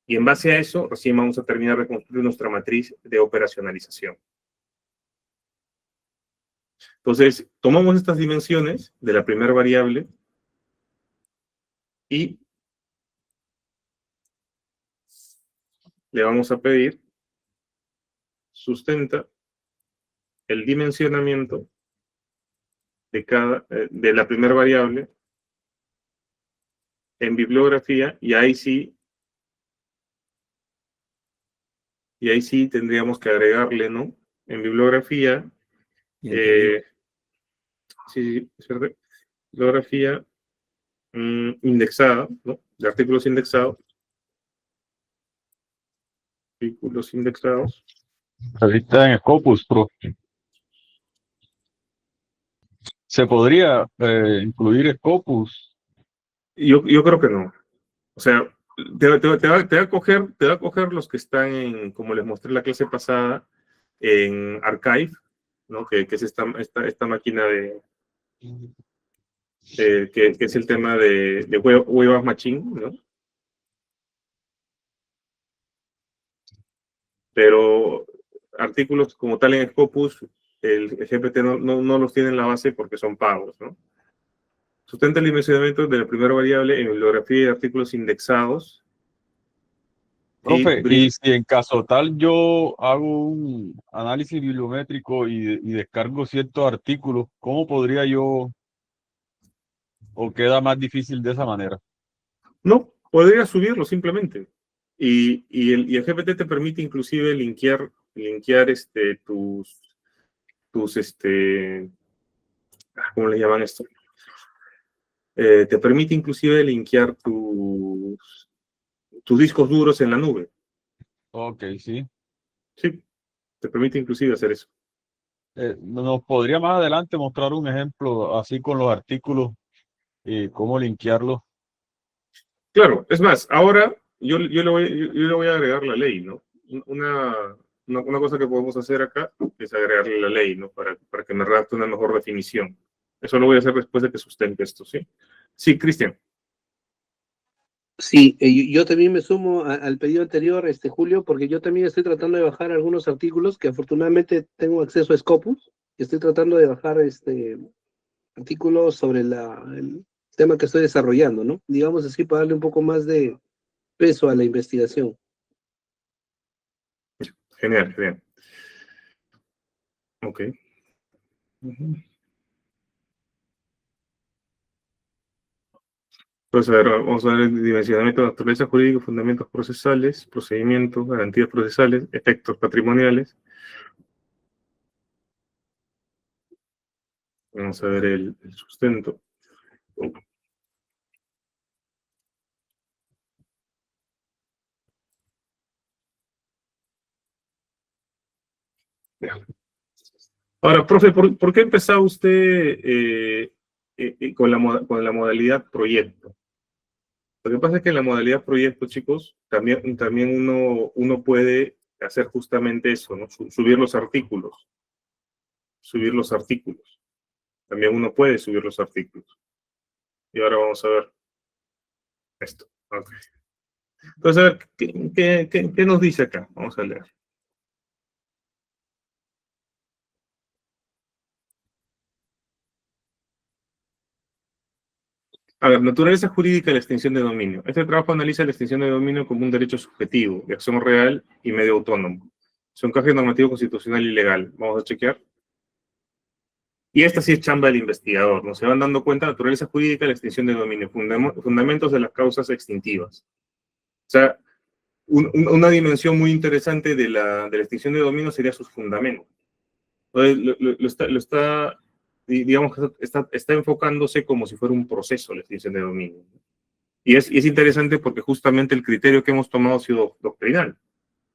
Y en base a eso, recién vamos a terminar de construir nuestra matriz de operacionalización. Entonces, tomamos estas dimensiones de la primera variable y le vamos a pedir sustenta el dimensionamiento de la primera variable en bibliografía, y ahí sí tendríamos que agregarle, ¿no? En bibliografía, sí, ¿cierto? Bibliografía indexada, ¿no? De artículos indexados. Artículos indexados. Ahorita en Scopus, Pro. ¿Se podría incluir Scopus? Yo creo que no. O sea, te va a coger los que están en, como les mostré la clase pasada, en Archive, ¿no? Que es esta máquina que es el tema de Web of Machine, ¿no? Pero artículos como tal en Scopus, el GPT no los tiene en la base porque son pagos, ¿no? Sustenta el dimensionamiento de la primera variable en bibliografía y artículos indexados. Profe, y si en caso tal yo hago un análisis bibliométrico y descargo ciertos artículos, ¿cómo podría yo, o queda más difícil de esa manera? No, podría subirlo simplemente. Y el GPT te permite inclusive linkear tus ¿cómo le llaman esto? Te permite inclusive linkear tus discos duros en la nube. Ok, sí. Sí, te permite inclusive hacer eso. ¿Nos podría más adelante mostrar un ejemplo así con los artículos y cómo linkearlos? Claro, es más, ahora yo le voy a agregar la ley, ¿no? Una cosa que podemos hacer acá es agregarle la ley, ¿no? Para que me redacte una mejor definición. Eso lo voy a hacer después de que sustente esto, ¿sí? Sí, Cristian. Sí, yo también me sumo al pedido anterior, Julio, porque yo también estoy tratando de bajar algunos artículos que afortunadamente tengo acceso a Scopus. Estoy tratando de bajar artículos sobre el tema que estoy desarrollando, ¿no? Digamos así, para darle un poco más de peso a la investigación. Genial, genial. Ok. Entonces, a ver, vamos a ver el dimensionamiento de naturaleza jurídica, fundamentos procesales, procedimientos, garantías procesales, efectos patrimoniales. Vamos a ver el sustento. Ahora, profe, ¿por qué empezaba usted con la modalidad proyecto? Lo que pasa es que en la modalidad proyecto, chicos, también uno puede hacer justamente eso, ¿no? Subir los artículos. Subir los artículos. También uno puede subir los artículos. Y ahora vamos a ver esto. Okay. Entonces, a ver, ¿qué nos dice acá? Vamos a leer. A ver, naturaleza jurídica de la extinción de dominio. Este trabajo analiza la extinción de dominio como un derecho subjetivo, de acción real y medio autónomo. Su encaje normativo constitucional y legal. Vamos a chequear. Y esta sí es chamba del investigador, ¿no? Se van dando cuenta, naturaleza jurídica de la extinción de dominio, fundamentos de las causas extintivas. O sea, una dimensión muy interesante de la extinción de dominio sería sus fundamentos. Entonces, digamos que está enfocándose como si fuera un proceso la extinción de dominio. Y es interesante porque justamente el criterio que hemos tomado ha sido doctrinal.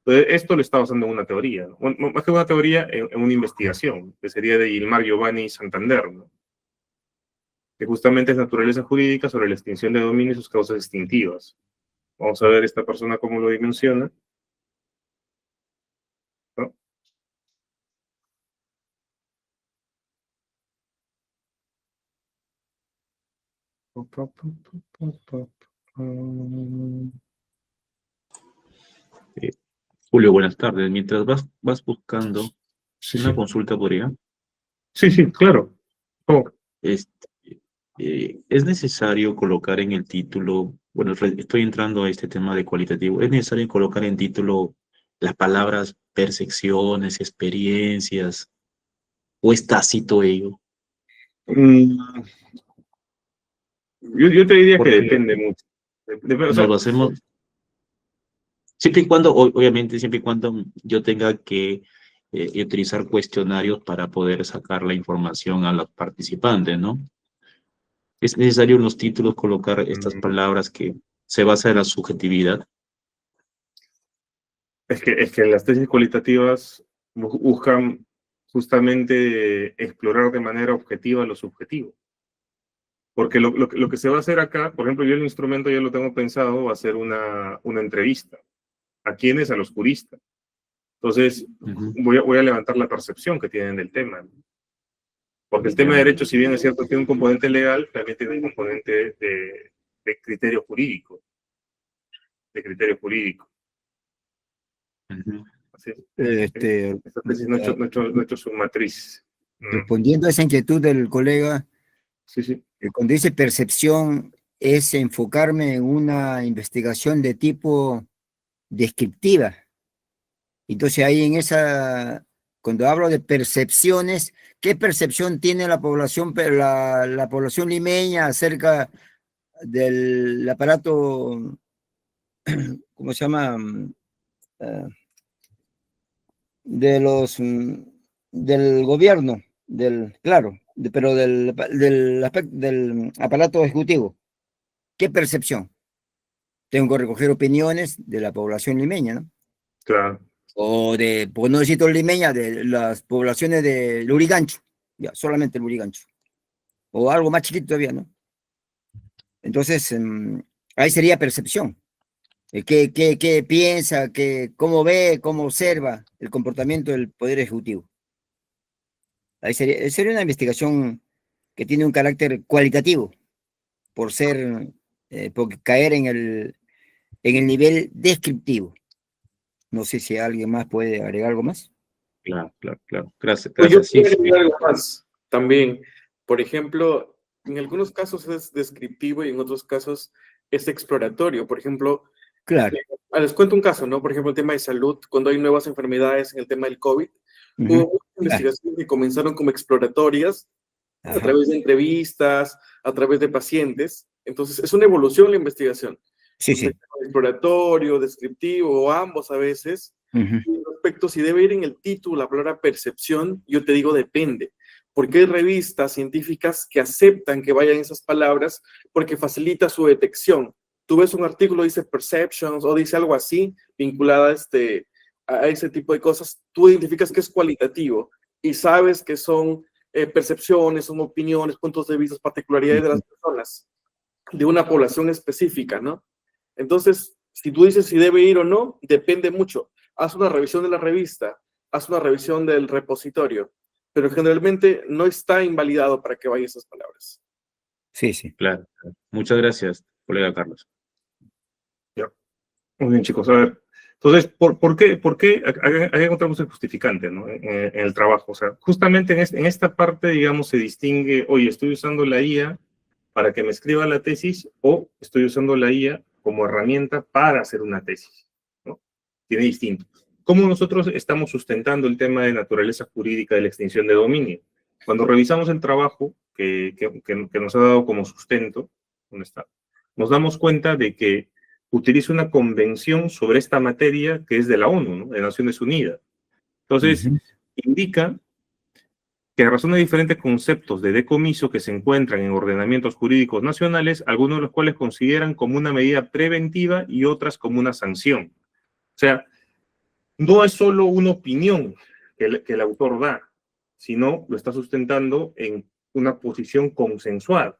Entonces, esto lo está basando en una teoría, ¿no? Bueno, más que una teoría, en una investigación, que sería de Gilmar Giovanni Santander, ¿no? Que justamente es naturaleza jurídica sobre la extinción de dominio y sus causas extintivas. Vamos a ver esta persona cómo lo dimensiona, ¿no? Julio, buenas tardes. Mientras vas buscando Sí, una sí. consulta, ¿podría? Sí, claro. ¿Cómo? Es necesario colocar en el título, bueno, estoy entrando a este tema de cualitativo, es necesario colocar en título las palabras percepciones, experiencias, o es tácito ello. Yo te diría que Porque depende mucho. O sea, nos lo hacemos, siempre y cuando, obviamente, siempre y cuando yo tenga que utilizar cuestionarios para poder sacar la información a los participantes, ¿no? Es necesario en los títulos colocar estas palabras que se basan en la subjetividad. es que las tesis cualitativas buscan justamente explorar de manera objetiva lo subjetivo. Porque lo que se va a hacer acá, por ejemplo, yo el instrumento ya lo tengo pensado, va a ser una entrevista. ¿A quiénes? A los juristas. Entonces, voy a levantar la percepción que tienen del tema, ¿no? Porque el tema de derecho, si bien es cierto, tiene un componente legal, también tiene un componente de criterio jurídico. De criterio jurídico. Así es. Esta tesis no he hecho su matriz. Respondiendo a esa inquietud del colega, Sí. Cuando dice percepción, es enfocarme en una investigación de tipo descriptiva. Entonces ahí cuando hablo de percepciones, ¿qué percepción tiene la población, la población limeña acerca del aparato, ¿cómo se llama? Del gobierno, pero del aparato ejecutivo. ¿Qué percepción? Tengo que recoger opiniones de la población limeña, ¿no? Claro. O por no decir todo limeña, de las poblaciones de Lurigancho, ya, solamente Lurigancho. O algo más chiquito todavía, ¿no? Entonces, ahí sería percepción. ¿Qué piensa, cómo ve, cómo observa el comportamiento del Poder Ejecutivo? Ahí sería una investigación que tiene un carácter cualitativo, por caer en el nivel descriptivo. No sé si alguien más puede agregar algo más. Claro, claro, claro. Gracias, Pues yo gracias. Sí, quiero sí. agregar algo más también. Por ejemplo, en algunos casos es descriptivo y en otros casos es exploratorio. Por ejemplo, Claro. les cuento un caso, ¿no? Por ejemplo, el tema de salud, cuando hay nuevas enfermedades en el tema del COVID, hubo muchas investigaciones que comenzaron como exploratorias a través de entrevistas, a través de pacientes. Entonces, es una evolución la investigación. Sí, sí. Exploratorio, descriptivo, o ambos a veces. Y respecto si debe ir en el título la palabra percepción, yo te digo depende. Porque hay revistas científicas que aceptan que vayan esas palabras porque facilita su detección. Tú ves un artículo, dice perceptions o dice algo así, vinculada a ese tipo de cosas, tú identificas que es cualitativo y sabes que son percepciones, son opiniones, puntos de vista, particularidades de las personas, de una población específica, ¿no? Entonces, si tú dices si debe ir o no, depende mucho. Haz una revisión de la revista, haz una revisión del repositorio, pero generalmente no está invalidado para que vaya esas palabras. Sí, sí. Claro. Muchas gracias, colega Carlos. Ya. Muy bien, chicos. A ver, entonces, ¿por qué? Hay encontramos el justificante, ¿no? En el trabajo. O sea, justamente en esta parte, digamos, se distingue, oye, estoy usando la IA para que me escriba la tesis o estoy usando la IA como herramienta para hacer una tesis, ¿no? Tiene distinto. ¿Cómo nosotros estamos sustentando el tema de naturaleza jurídica de la extinción de dominio? Cuando revisamos el trabajo que nos ha dado como sustento, ¿dónde está? Nos damos cuenta de que utiliza una convención sobre esta materia que es de la ONU, ¿no? De Naciones Unidas. Entonces, indica que a razón de diferentes conceptos de decomiso que se encuentran en ordenamientos jurídicos nacionales, algunos de los cuales consideran como una medida preventiva y otras como una sanción. O sea, no es solo una opinión que el autor da, sino lo está sustentando en una posición consensuada.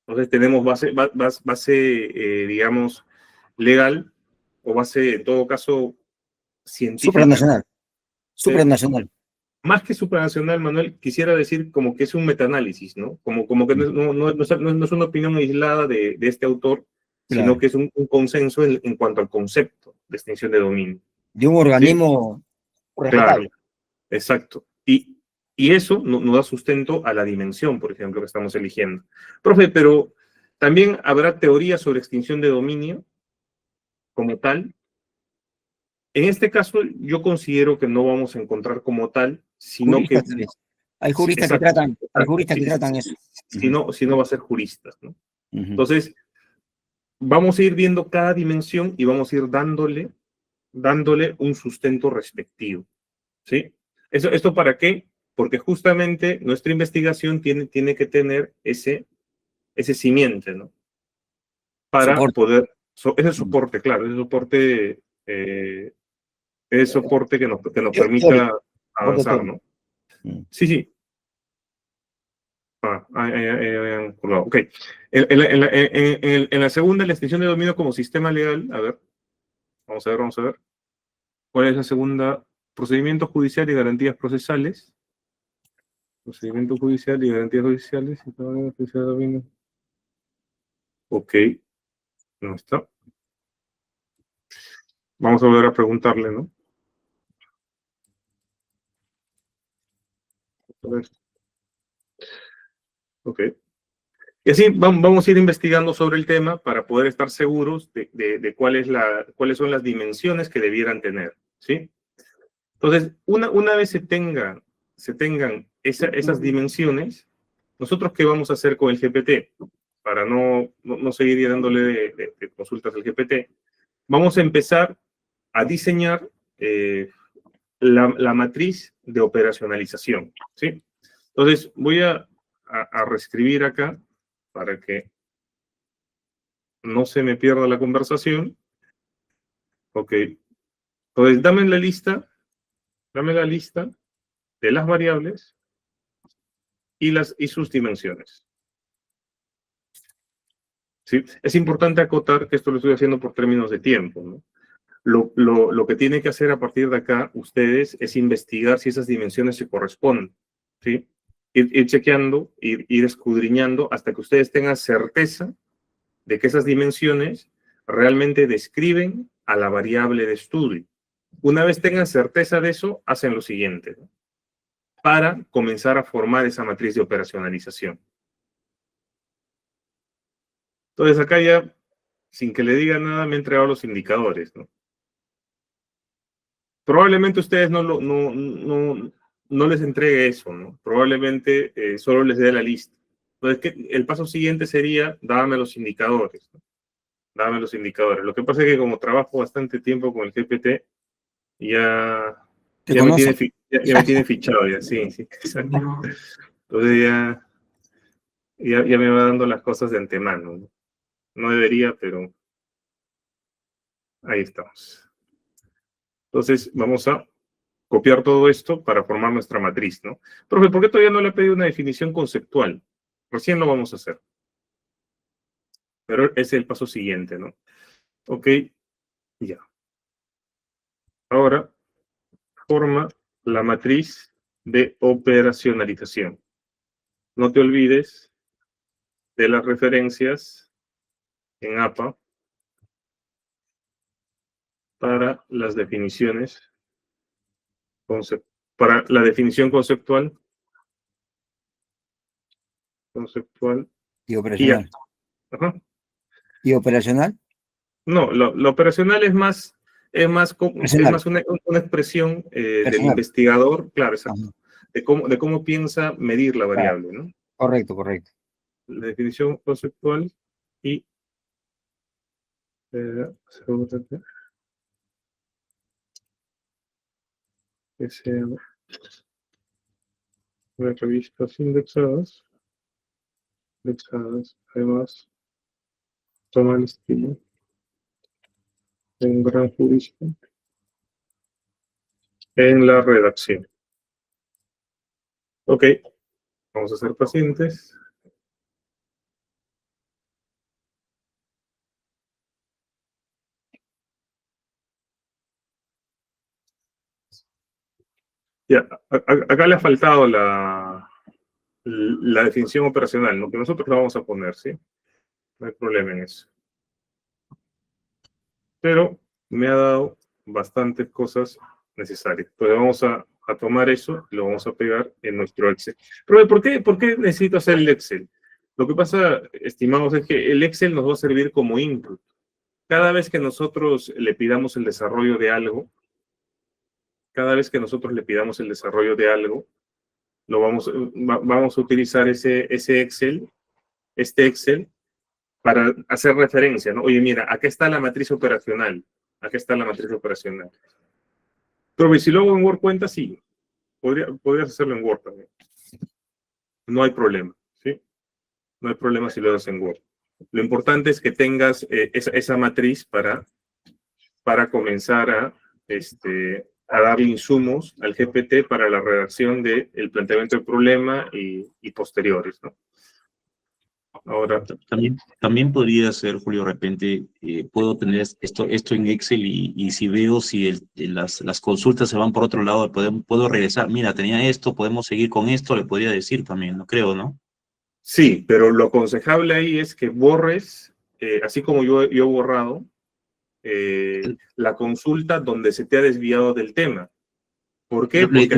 Entonces tenemos base digamos, legal o base, en todo caso, científica. Supranacional. Supranacional. Más que supranacional, Manuel, quisiera decir como que es un metaanálisis, ¿no? Como que no es una opinión aislada de este autor, Claro. sino que es un consenso en cuanto al concepto de extinción de dominio. De un organismo respetable. Claro, exacto. Y eso nos da sustento a la dimensión, por ejemplo, que estamos eligiendo. Profe, pero también habrá teorías sobre extinción de dominio como tal. En este caso, yo considero que no vamos a encontrar como tal, sino Juristas, que... tal vez. Hay juristas que Exacto, tratan, hay juristas sí, que tratan eso. Si no va a ser juristas, ¿no? Entonces, vamos a ir viendo cada dimensión y vamos a ir dándole un sustento respectivo, ¿sí? ¿Esto para qué? Porque justamente nuestra investigación tiene que tener ese simiente, ¿no? Para Soporte. poder... ese soporte, claro, ese soporte que nos permita avanzar, ¿no? Sí, sí. Ok. En la segunda, la extinción de dominio como sistema legal, a ver. Vamos a ver. ¿Cuál es la segunda? Procedimiento judicial y garantías procesales. Procedimiento judicial y garantías judiciales. Ok. No está. Vamos a volver a preguntarle, ¿no? A ver. Ok. Y así vamos a ir investigando sobre el tema para poder estar seguros de cuáles son las dimensiones que debieran tener, ¿sí? Entonces, una vez se tengan esas dimensiones, ¿nosotros qué vamos a hacer con el GPT? Para no seguir dándole de consultas al GPT, vamos a empezar a diseñar la matriz de operacionalización, ¿sí? Entonces, voy a reescribir acá para que no se me pierda la conversación. Ok. Entonces, dame la lista de las variables y sus dimensiones. ¿Sí? Es importante acotar que esto lo estoy haciendo por términos de tiempo, ¿no? Lo que tiene que hacer a partir de acá ustedes es investigar si esas dimensiones se corresponden, ¿sí? ir chequeando, ir escudriñando hasta que ustedes tengan certeza de que esas dimensiones realmente describen a la variable de estudio. Una vez tengan certeza de eso, hacen lo siguiente, ¿no? Para comenzar a formar esa matriz de operacionalización. Entonces acá ya, sin que le diga nada, me he entregado los indicadores, ¿no? Probablemente ustedes no les entregue eso, ¿no? Probablemente solo les dé la lista. Entonces, el paso siguiente sería, dame los indicadores, ¿no? Dame los indicadores. Lo que pasa es que como trabajo bastante tiempo con el GPT, ya me tiene fichado, ya, sí. Entonces ya me va dando las cosas de antemano, ¿no? No debería, pero ahí estamos. Entonces, vamos a copiar todo esto para formar nuestra matriz, ¿no? Profe, ¿por qué todavía no le he pedido una definición conceptual? Recién lo vamos a hacer. Pero ese es el paso siguiente, ¿no? Ok, ya. Ahora, forma la matriz de operacionalización. No te olvides de las referencias en APA para las definiciones, para la definición conceptual y operacional. Ajá. ¿Y operacional? No, lo operacional es más una expresión del investigador, claro, exacto, de cómo piensa medir la variable, ¿no? Correcto. La definición conceptual y revistas indexadas, además, toma el estilo de un gran jurista en la redacción. Ok, vamos a ser pacientes. Ya, acá le ha faltado la definición operacional, ¿no? Que nosotros la vamos a poner, ¿sí? No hay problema en eso. Pero me ha dado bastantes cosas necesarias. Entonces vamos a tomar eso y lo vamos a pegar en nuestro Excel. Pero ¿por qué necesito hacer el Excel? Lo que pasa, estimados, es que el Excel nos va a servir como input. Cada vez que nosotros le pidamos el desarrollo de algo, vamos a utilizar este Excel, para hacer referencia, ¿no? Oye, mira, acá está la matriz operacional. Pero si lo hago en Word cuenta, sí. Podrías hacerlo en Word también. No hay problema, ¿sí? No hay problema si lo haces en Word. Lo importante es que tengas esa matriz para comenzar a darle insumos al GPT para la redacción del planteamiento del problema y posteriores, ¿no? Ahora, también podría ser, Julio, de repente, puedo tener esto en Excel y si veo si las consultas se van por otro lado, puedo regresar. Mira, tenía esto, podemos seguir con esto, le podría decir también, no creo, ¿no? Sí, pero lo aconsejable ahí es que borres, así como yo he borrado, la consulta donde se te ha desviado del tema. ¿Por qué? Porque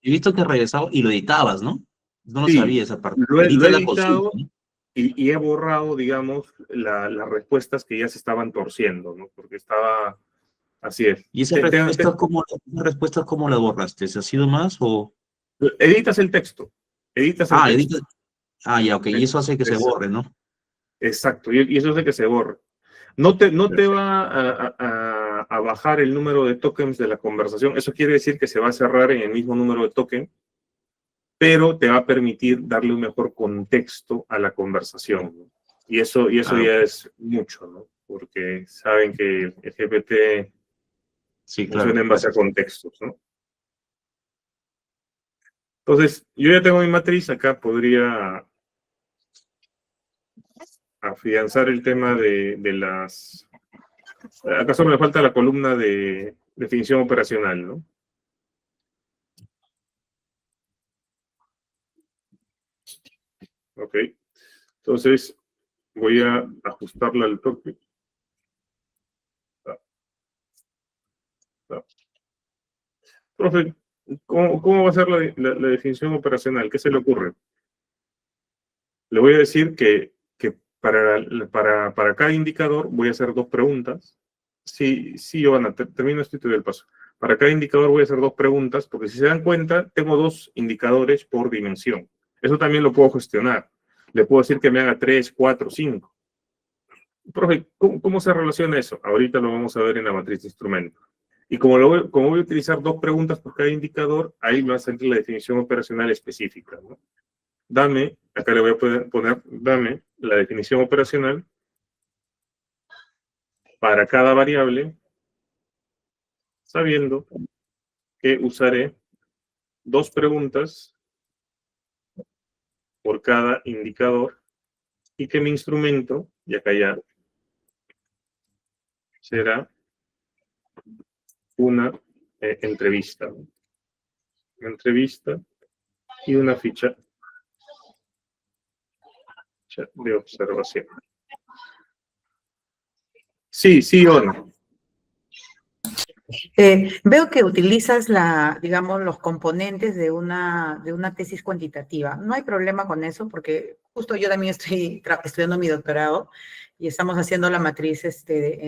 he visto que regresado y lo editabas, ¿no? No sí, sabía esa parte. Lo he editado consulta, ¿no? y he borrado, digamos, las respuestas que ya se estaban torciendo, ¿no? Porque estaba... Así es. ¿Y esas respuestas cómo las borraste? ¿Se ha sido más o...? Editas el texto. Ya, ok. Y eso hace que se borre, ¿no? Exacto. Y eso hace que se borre. No te va a bajar el número de tokens de la conversación. Eso quiere decir que se va a cerrar en el mismo número de tokens, pero te va a permitir darle un mejor contexto a la conversación, ¿no? Y eso ya es mucho, ¿no? Porque saben que el GPT funciona en base a contextos, ¿no? Entonces, yo ya tengo mi matriz, acá podría afianzar el tema de las... Acá solo me falta la columna de definición operacional, ¿no? Ok. Entonces, voy a ajustarla al toque. Profe, ¿cómo va a ser la definición operacional? ¿Qué se le ocurre? Le voy a decir que para cada indicador voy a hacer 2 preguntas. Sí, Giovanna, termino esto y te doy el paso. Para cada indicador voy a hacer 2 preguntas, porque si se dan cuenta, tengo 2 indicadores por dimensión. Eso también lo puedo gestionar. Le puedo decir que me haga 3, 4, 5. Profe, ¿cómo se relaciona eso? Ahorita lo vamos a ver en la matriz de instrumentos. Y como voy a utilizar 2 preguntas por cada indicador, ahí me va a salir la definición operacional específica, ¿no? Dame, acá le voy a poner, dame la definición operacional para cada variable, sabiendo que usaré 2 preguntas por cada indicador y que mi instrumento, y acá ya, será una entrevista. Una entrevista y una ficha de observación. Sí o no. Veo que utilizas digamos, los componentes de una tesis cuantitativa. No hay problema con eso porque justo yo también estoy estudiando mi doctorado y estamos haciendo la matriz,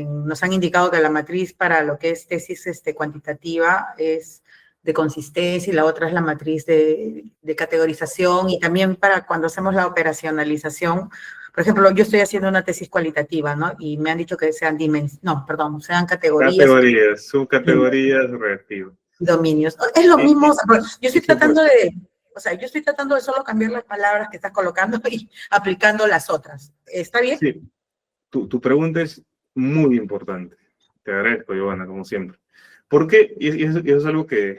nos han indicado que la matriz para lo que es tesis cuantitativa es de consistencia y la otra es la matriz de categorización, y también para cuando hacemos la operacionalización. Por ejemplo, yo estoy haciendo una tesis cualitativa, ¿no? Y me han dicho que sean sean categorías. Categorías, subcategorías, reactivos. Dominios. Es lo mismo, o sea, yo estoy tratando de solo cambiar las palabras que estás colocando y aplicando las otras. ¿Está bien? Sí. Tu pregunta es muy importante. Te agradezco, Giovanna, como siempre. ¿Por qué? Y eso es algo que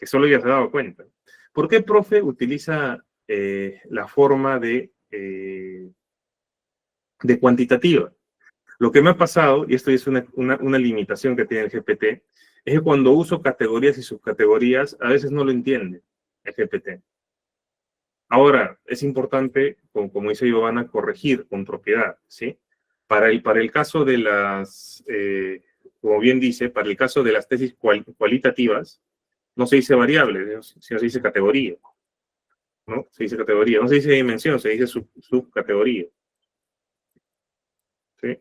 solo ya se ha dado cuenta. ¿Por qué el profe utiliza la forma de cuantitativa? Lo que me ha pasado, y esto es una limitación que tiene el GPT, es que cuando uso categorías y subcategorías, a veces no lo entiende el GPT. Ahora, es importante, como dice Giovanna, corregir con propiedad, ¿sí? Para el caso de las, como bien dice, para el caso de las tesis cualitativas, no se dice variable, sino se dice categoría, ¿no? Se dice categoría, no se dice dimensión, se dice subcategoría. ¿Sí?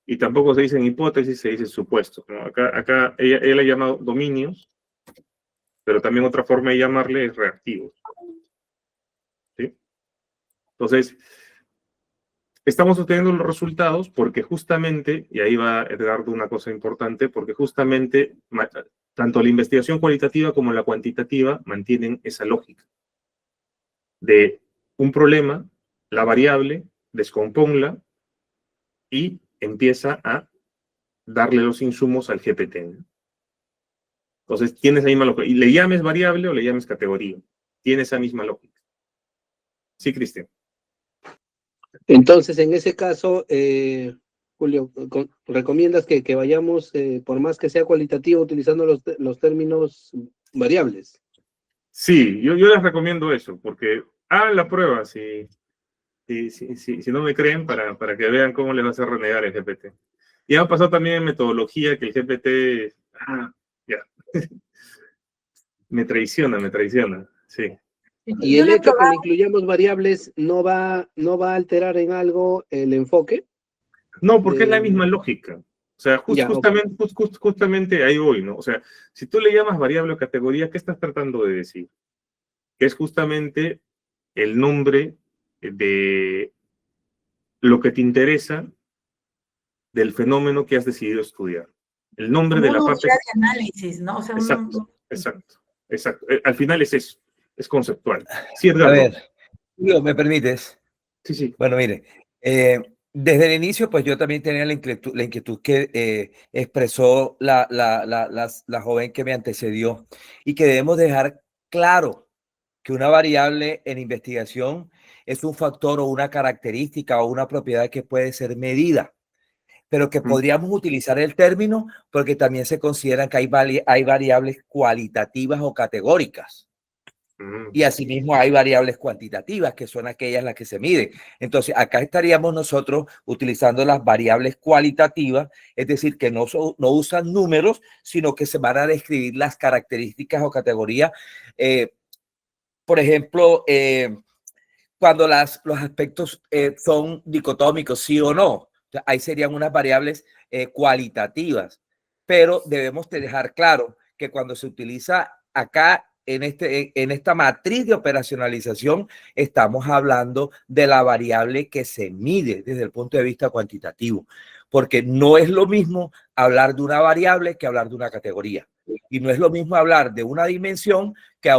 Y tampoco se dicen hipótesis, se dice supuestos, ¿no? Acá ella ha llamado dominios, pero también otra forma de llamarle es reactivos. ¿Sí? Entonces, estamos obteniendo los resultados porque justamente, y ahí va Edgardo una cosa importante, porque justamente tanto la investigación cualitativa como la cuantitativa mantienen esa lógica de un problema, la variable, descomponla y empieza a darle los insumos al GPT. Entonces, tiene esa misma lógica. Y le llames variable o le llames categoría. Tiene esa misma lógica. Sí, Cristian. Entonces, en ese caso, Julio, ¿recomiendas que vayamos, por más que sea cualitativo, utilizando los términos variables? Sí, yo les recomiendo eso, porque hagan la prueba si no me creen, para que vean cómo les va a hacer renegar el GPT. Y ha pasado también en metodología que el GPT, ya, me traiciona, sí. ¿Y el hecho que le incluyamos variables no va a alterar en algo el enfoque? No, porque es la misma lógica. O sea, Ya, justamente ahí voy, ¿no? O sea, si tú le llamas variable o categoría, ¿qué estás tratando de decir? Que es justamente el nombre de lo que te interesa del fenómeno que has decidido estudiar. El nombre de la parte... de análisis, ¿no? O sea, exacto. Al final es eso, es conceptual. Sí, Edgardo. A ver, Julio, ¿me permites? Sí. Bueno, mire, desde el inicio, pues yo también tenía la inquietud que expresó la joven que me antecedió, y que debemos dejar claro que una variable en investigación es un factor o una característica o una propiedad que puede ser medida, pero que podríamos utilizar el término porque también se consideran que hay variables cualitativas o categóricas. Y asimismo hay variables cuantitativas, que son aquellas las que se miden. Entonces, acá estaríamos nosotros utilizando las variables cualitativas, es decir, que no usan números, sino que se van a describir las características o categorías. Por ejemplo, cuando los aspectos son dicotómicos, sí o no. Ahí serían unas variables cualitativas. Pero debemos dejar claro que cuando se utiliza acá en esta matriz de operacionalización, estamos hablando de la variable que se mide desde el punto de vista cuantitativo, porque no es lo mismo hablar de una variable que hablar de una categoría. Y no es lo mismo hablar de una dimensión que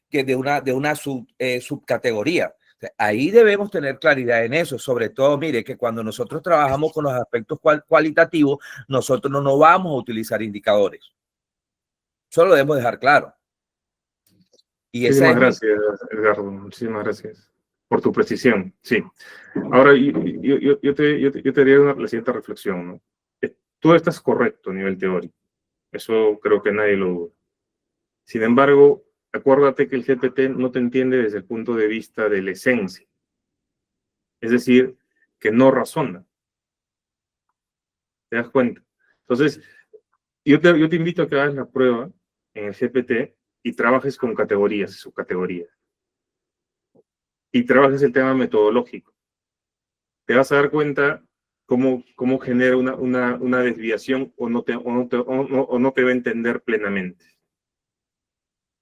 de una subcategoría. Ahí debemos tener claridad en eso. Sobre todo, mire, que cuando nosotros trabajamos con los aspectos cualitativos, nosotros no vamos a utilizar indicadores. Solo debemos dejar claro. Y muchísimas gracias, Edgardo. Muchísimas gracias por tu precisión. Sí. Ahora, yo te haría la siguiente reflexión, ¿no? Tú estás correcto a nivel teórico. Eso creo que nadie lo duda. Sin embargo, acuérdate que el GPT no te entiende desde el punto de vista de la esencia. Es decir, que no razona. ¿Te das cuenta? Entonces, yo te invito a que hagas la prueba en el GPT y trabajes con categorías y subcategorías. Y trabajes el tema metodológico. Te vas a dar cuenta cómo genera una desviación o no te va a entender plenamente.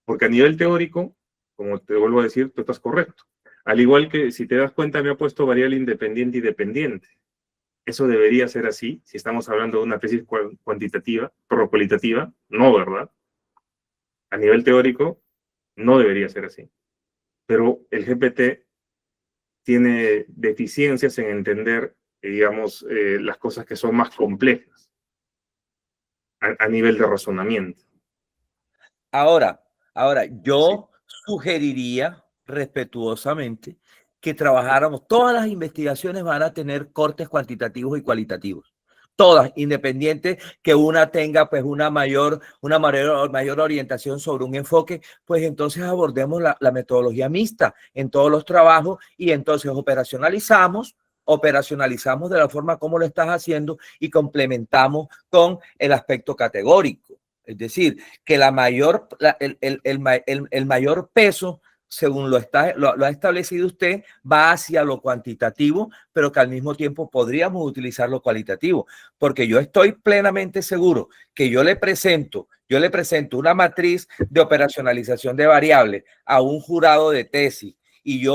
Porque a nivel teórico, como te vuelvo a decir, tú estás correcto. Al igual que, si te das cuenta, me ha puesto variable independiente y dependiente. Eso debería ser así, si estamos hablando de una tesis cuantitativa, cualitativa, no, ¿verdad? A nivel teórico, no debería ser así. Pero el GPT tiene deficiencias en entender, digamos, las cosas que son más complejas a nivel de razonamiento. Ahora, yo sugeriría respetuosamente que trabajáramos, todas las investigaciones van a tener cortes cuantitativos y cualitativos. Todas, independiente que una tenga pues una mayor orientación sobre un enfoque, pues entonces abordemos la metodología mixta en todos los trabajos y entonces operacionalizamos de la forma como lo estás haciendo y complementamos con el aspecto categórico. Es decir, que el mayor peso, según lo ha establecido usted, va hacia lo cuantitativo, pero que al mismo tiempo podríamos utilizar lo cualitativo, porque yo estoy plenamente seguro que yo le presento una matriz de operacionalización de variables a un jurado de tesis y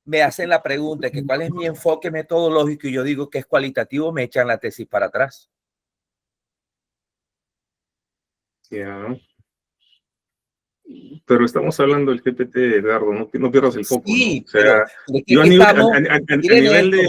me hacen la pregunta de que cuál es mi enfoque metodológico y yo digo que es cualitativo, me echan la tesis para atrás. Ya. Pero estamos haando del GPT, Edgardo, no pierdas el foco. Sí, ¿no? O sea, yo a nivel de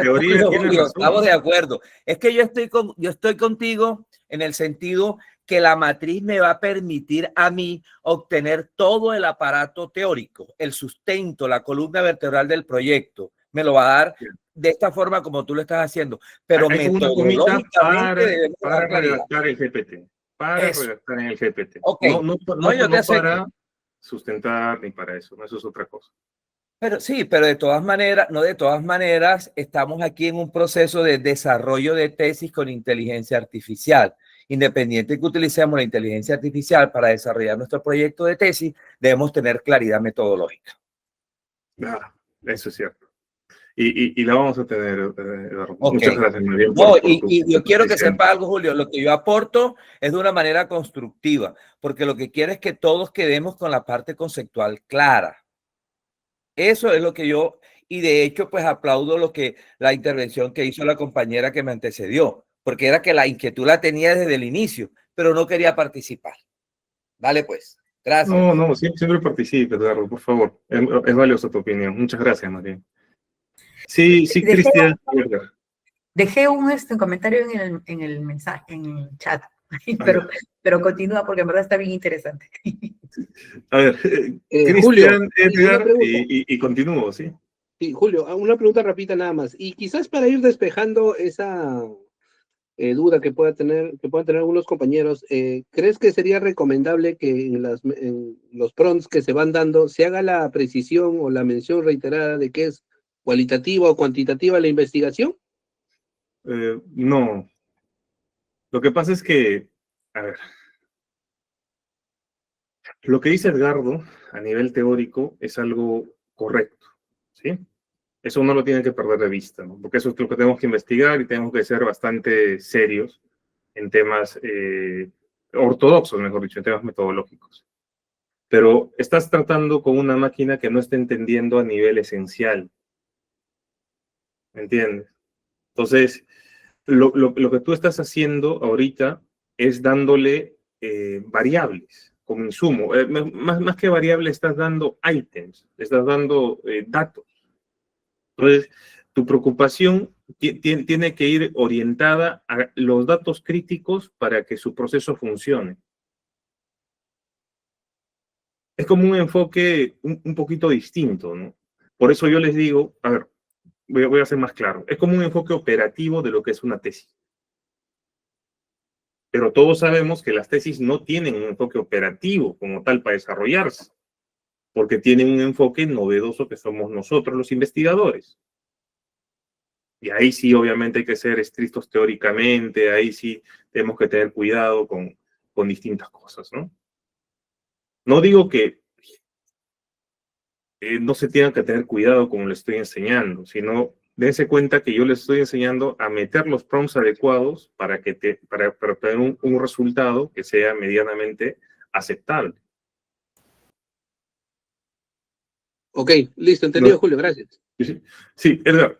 teoría estamos de acuerdo. Es que yo estoy contigo en el sentido que la matriz me va a permitir a mí obtener todo el aparato teórico, el sustento, la columna vertebral del proyecto. Me lo va a dar de esta forma como tú lo estás haciendo. Pero metodológicamente para redactar el GPT. Para redactar en el GPT. Okay. No para sustentar ni para eso, eso es otra cosa. Pero sí, pero de todas maneras, estamos aquí en un proceso de desarrollo de tesis con inteligencia artificial. Independiente que utilicemos la inteligencia artificial para desarrollar nuestro proyecto de tesis, debemos tener claridad metodológica. Eso es cierto. Y la vamos a tener, Eduardo. Okay. Muchas gracias. Yo quiero que sepa algo, Julio. Lo que yo aporto es de una manera constructiva, porque lo que quiero es que todos quedemos con la parte conceptual clara. Eso es lo que y de hecho, pues aplaudo la intervención que hizo la compañera que me antecedió, porque era que la inquietud la tenía desde el inicio, pero no quería participar. Dale, pues. Gracias. No, siempre participe, Eduardo, por favor. Es valiosa tu opinión. Muchas gracias, María. Sí, Cristian. Dejé un comentario en el mensaje, en el chat, pero continúa porque en verdad está bien interesante. A ver, Cristian, Edgar, y continúo, ¿sí? Sí, Julio, una pregunta rápida nada más. Y quizás para ir despejando duda que puedan tener algunos compañeros. ¿Crees que sería recomendable que en los prompts que se van dando se haga la precisión o la mención reiterada de que es cualitativa o cuantitativa la investigación? No. Lo que pasa es que, a ver, lo que dice Edgardo a nivel teórico es algo correcto, ¿sí? Eso no lo tienen que perder de vista, ¿no? Porque eso es lo que tenemos que investigar y tenemos que ser bastante serios en temas ortodoxos, mejor dicho, en temas metodológicos. Pero estás tratando con una máquina que no está entendiendo a nivel esencial. ¿Me entiendes? Entonces, lo que tú estás haciendo ahorita es dándole variables como insumo. Más que variables, estás dando ítems, estás dando datos. Entonces, tu preocupación tiene que ir orientada a los datos críticos para que su proceso funcione. Es como un enfoque un poquito distinto, ¿no? Por eso yo les digo, a ver, voy a ser más claro, es como un enfoque operativo de lo que es una tesis. Pero todos sabemos que las tesis no tienen un enfoque operativo como tal para desarrollarse, porque tienen un enfoque novedoso que somos nosotros los investigadores. Y ahí sí, obviamente, hay que ser estrictos teóricamente, ahí sí tenemos que tener cuidado con distintas cosas, ¿no? No digo que no se tenga que tener cuidado como le estoy enseñando, sino dense cuenta que yo les estoy enseñando a meter los prompts adecuados para tener un resultado que sea medianamente aceptable. Ok, listo, entendido, Julio, gracias. Sí, Edgar,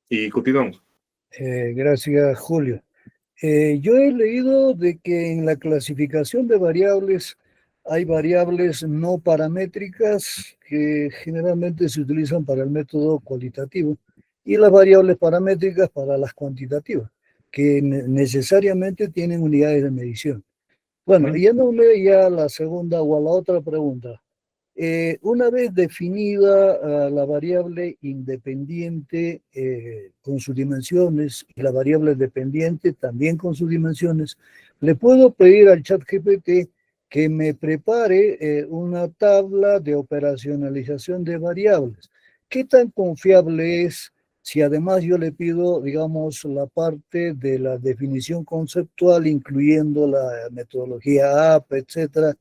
y continuamos. Gracias, Julio. Yo he leído de que en la clasificación de variables hay variables no paramétricas que generalmente se utilizan para el método cualitativo y las variables paramétricas para las cuantitativas, que necesariamente tienen unidades de medición. Bueno, yéndome ya a la segunda o a la otra pregunta. Una vez definida la variable independiente con sus dimensiones y la variable dependiente también con sus dimensiones, le puedo pedir al ChatGPT que me prepare una tabla de operacionalización de variables. ¿Qué tan confiable es si además yo le pido, digamos, la parte de la definición conceptual, incluyendo la metodología AP, etcétera,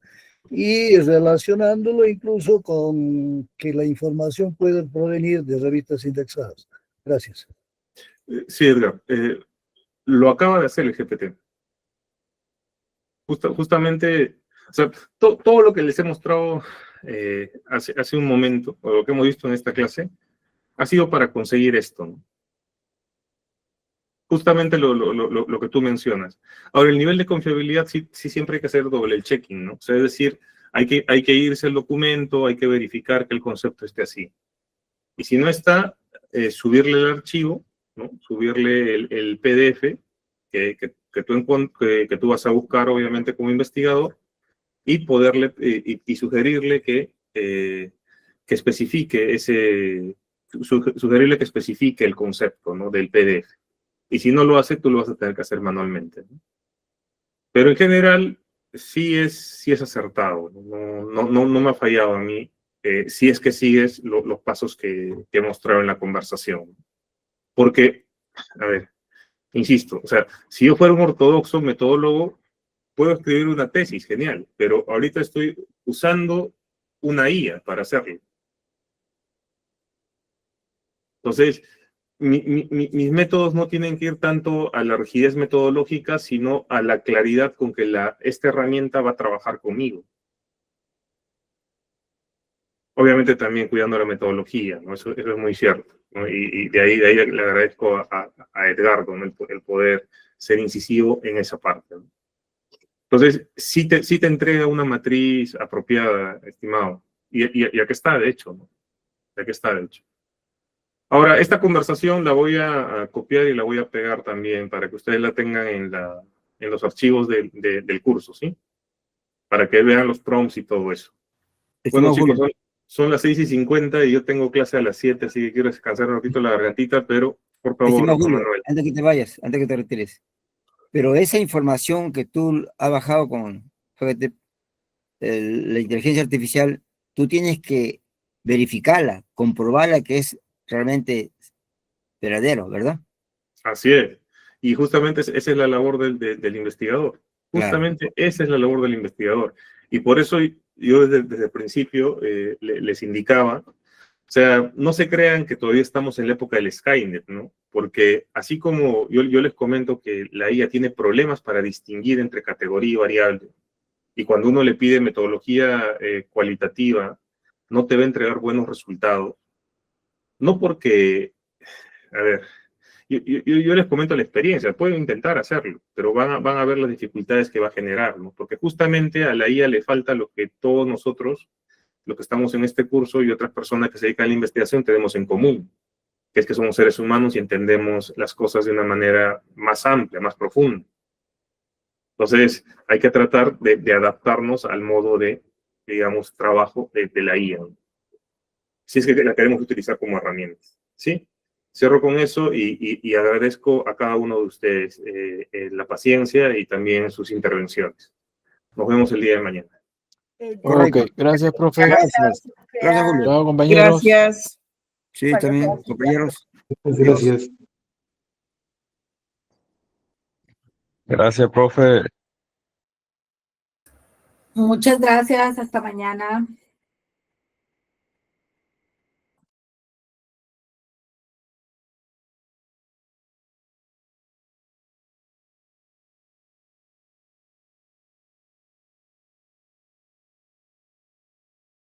y relacionándolo incluso con que la información puede provenir de revistas indexadas? Gracias. Sí, Edgar. Lo acaba de hacer el GPT. Justamente, o sea, todo lo que les he mostrado hace un momento, o lo que hemos visto en esta clase, ha sido para conseguir esto, ¿no? Justamente lo que tú mencionas. Ahora, el nivel de confiabilidad sí siempre hay que hacer doble checking, ¿no? O sea, es decir, hay que irse al documento, hay que verificar que el concepto esté así. Y si no está, subirle el archivo, ¿no? Subirle el PDF que tú vas a buscar, obviamente, como investigador, y poderle y sugerirle que especifique sugerirle que especifique el concepto, ¿no? Del PDF. Y si no lo hace, tú lo vas a tener que hacer manualmente, ¿no? Pero en general, sí es acertado. No me ha fallado a mí, si es que sigues los pasos que he mostrado en la conversación. Porque, a ver, insisto, o sea, si yo fuera un ortodoxo metodólogo, puedo escribir una tesis, genial, pero ahorita estoy usando una IA para hacerlo. Entonces, mis métodos no tienen que ir tanto a la rigidez metodológica, sino a la claridad con que esta herramienta va a trabajar conmigo. Obviamente también cuidando la metodología, ¿no? Eso es muy cierto, ¿no? Y de ahí le agradezco a Edgardo, ¿no? el poder ser incisivo en esa parte, ¿no? Entonces, sí te entrega una matriz apropiada, estimado. Y aquí está, de hecho, ¿no? Aquí está, de hecho. Ahora, esta conversación la voy a copiar y la voy a pegar también para que ustedes la tengan en los archivos del curso, ¿sí? Para que vean los prompts y todo eso. Bueno, chicos, son las 6:50 y yo tengo clase a las 7, así que quiero descansar un ratito la gargantita, pero por favor, Estimado Julio, Manuel. antes que te vayas, antes que te retires. pero esa información que tú has bajado con la inteligencia artificial, tú tienes que verificarla, comprobarla que es realmente verdadero, ¿verdad? Así es. Y justamente esa es la labor del investigador. Claro. Justamente esa es la labor del investigador. Y por eso yo desde el principio les indicaba, o sea, no se crean que todavía estamos en la época del Skynet, ¿no? Porque así como yo les comento que la IA tiene problemas para distinguir entre categoría y variable, y cuando uno le pide metodología cualitativa, no te va a entregar buenos resultados. No porque, a ver, yo les comento la experiencia, pueden intentar hacerlo, pero van a ver las dificultades que va a generar, ¿no? Porque justamente a la IA le falta lo que todos nosotros, los que estamos en este curso y otras personas que se dedican a la investigación, tenemos en común, que es que somos seres humanos y entendemos las cosas de una manera más amplia, más profunda. Entonces, hay que tratar de adaptarnos al modo de, digamos, trabajo de la IA, ¿no? Si es que la queremos utilizar como herramienta, ¿sí? Cierro con eso y agradezco a cada uno de ustedes la paciencia y también sus intervenciones. Nos vemos el día de mañana. Correcto. Ok, gracias, profe. Gracias. Gracias, Julio. Chao, compañeros. Gracias. Sí, también, compañeros. Gracias. Gracias, profe. Muchas gracias, hasta mañana.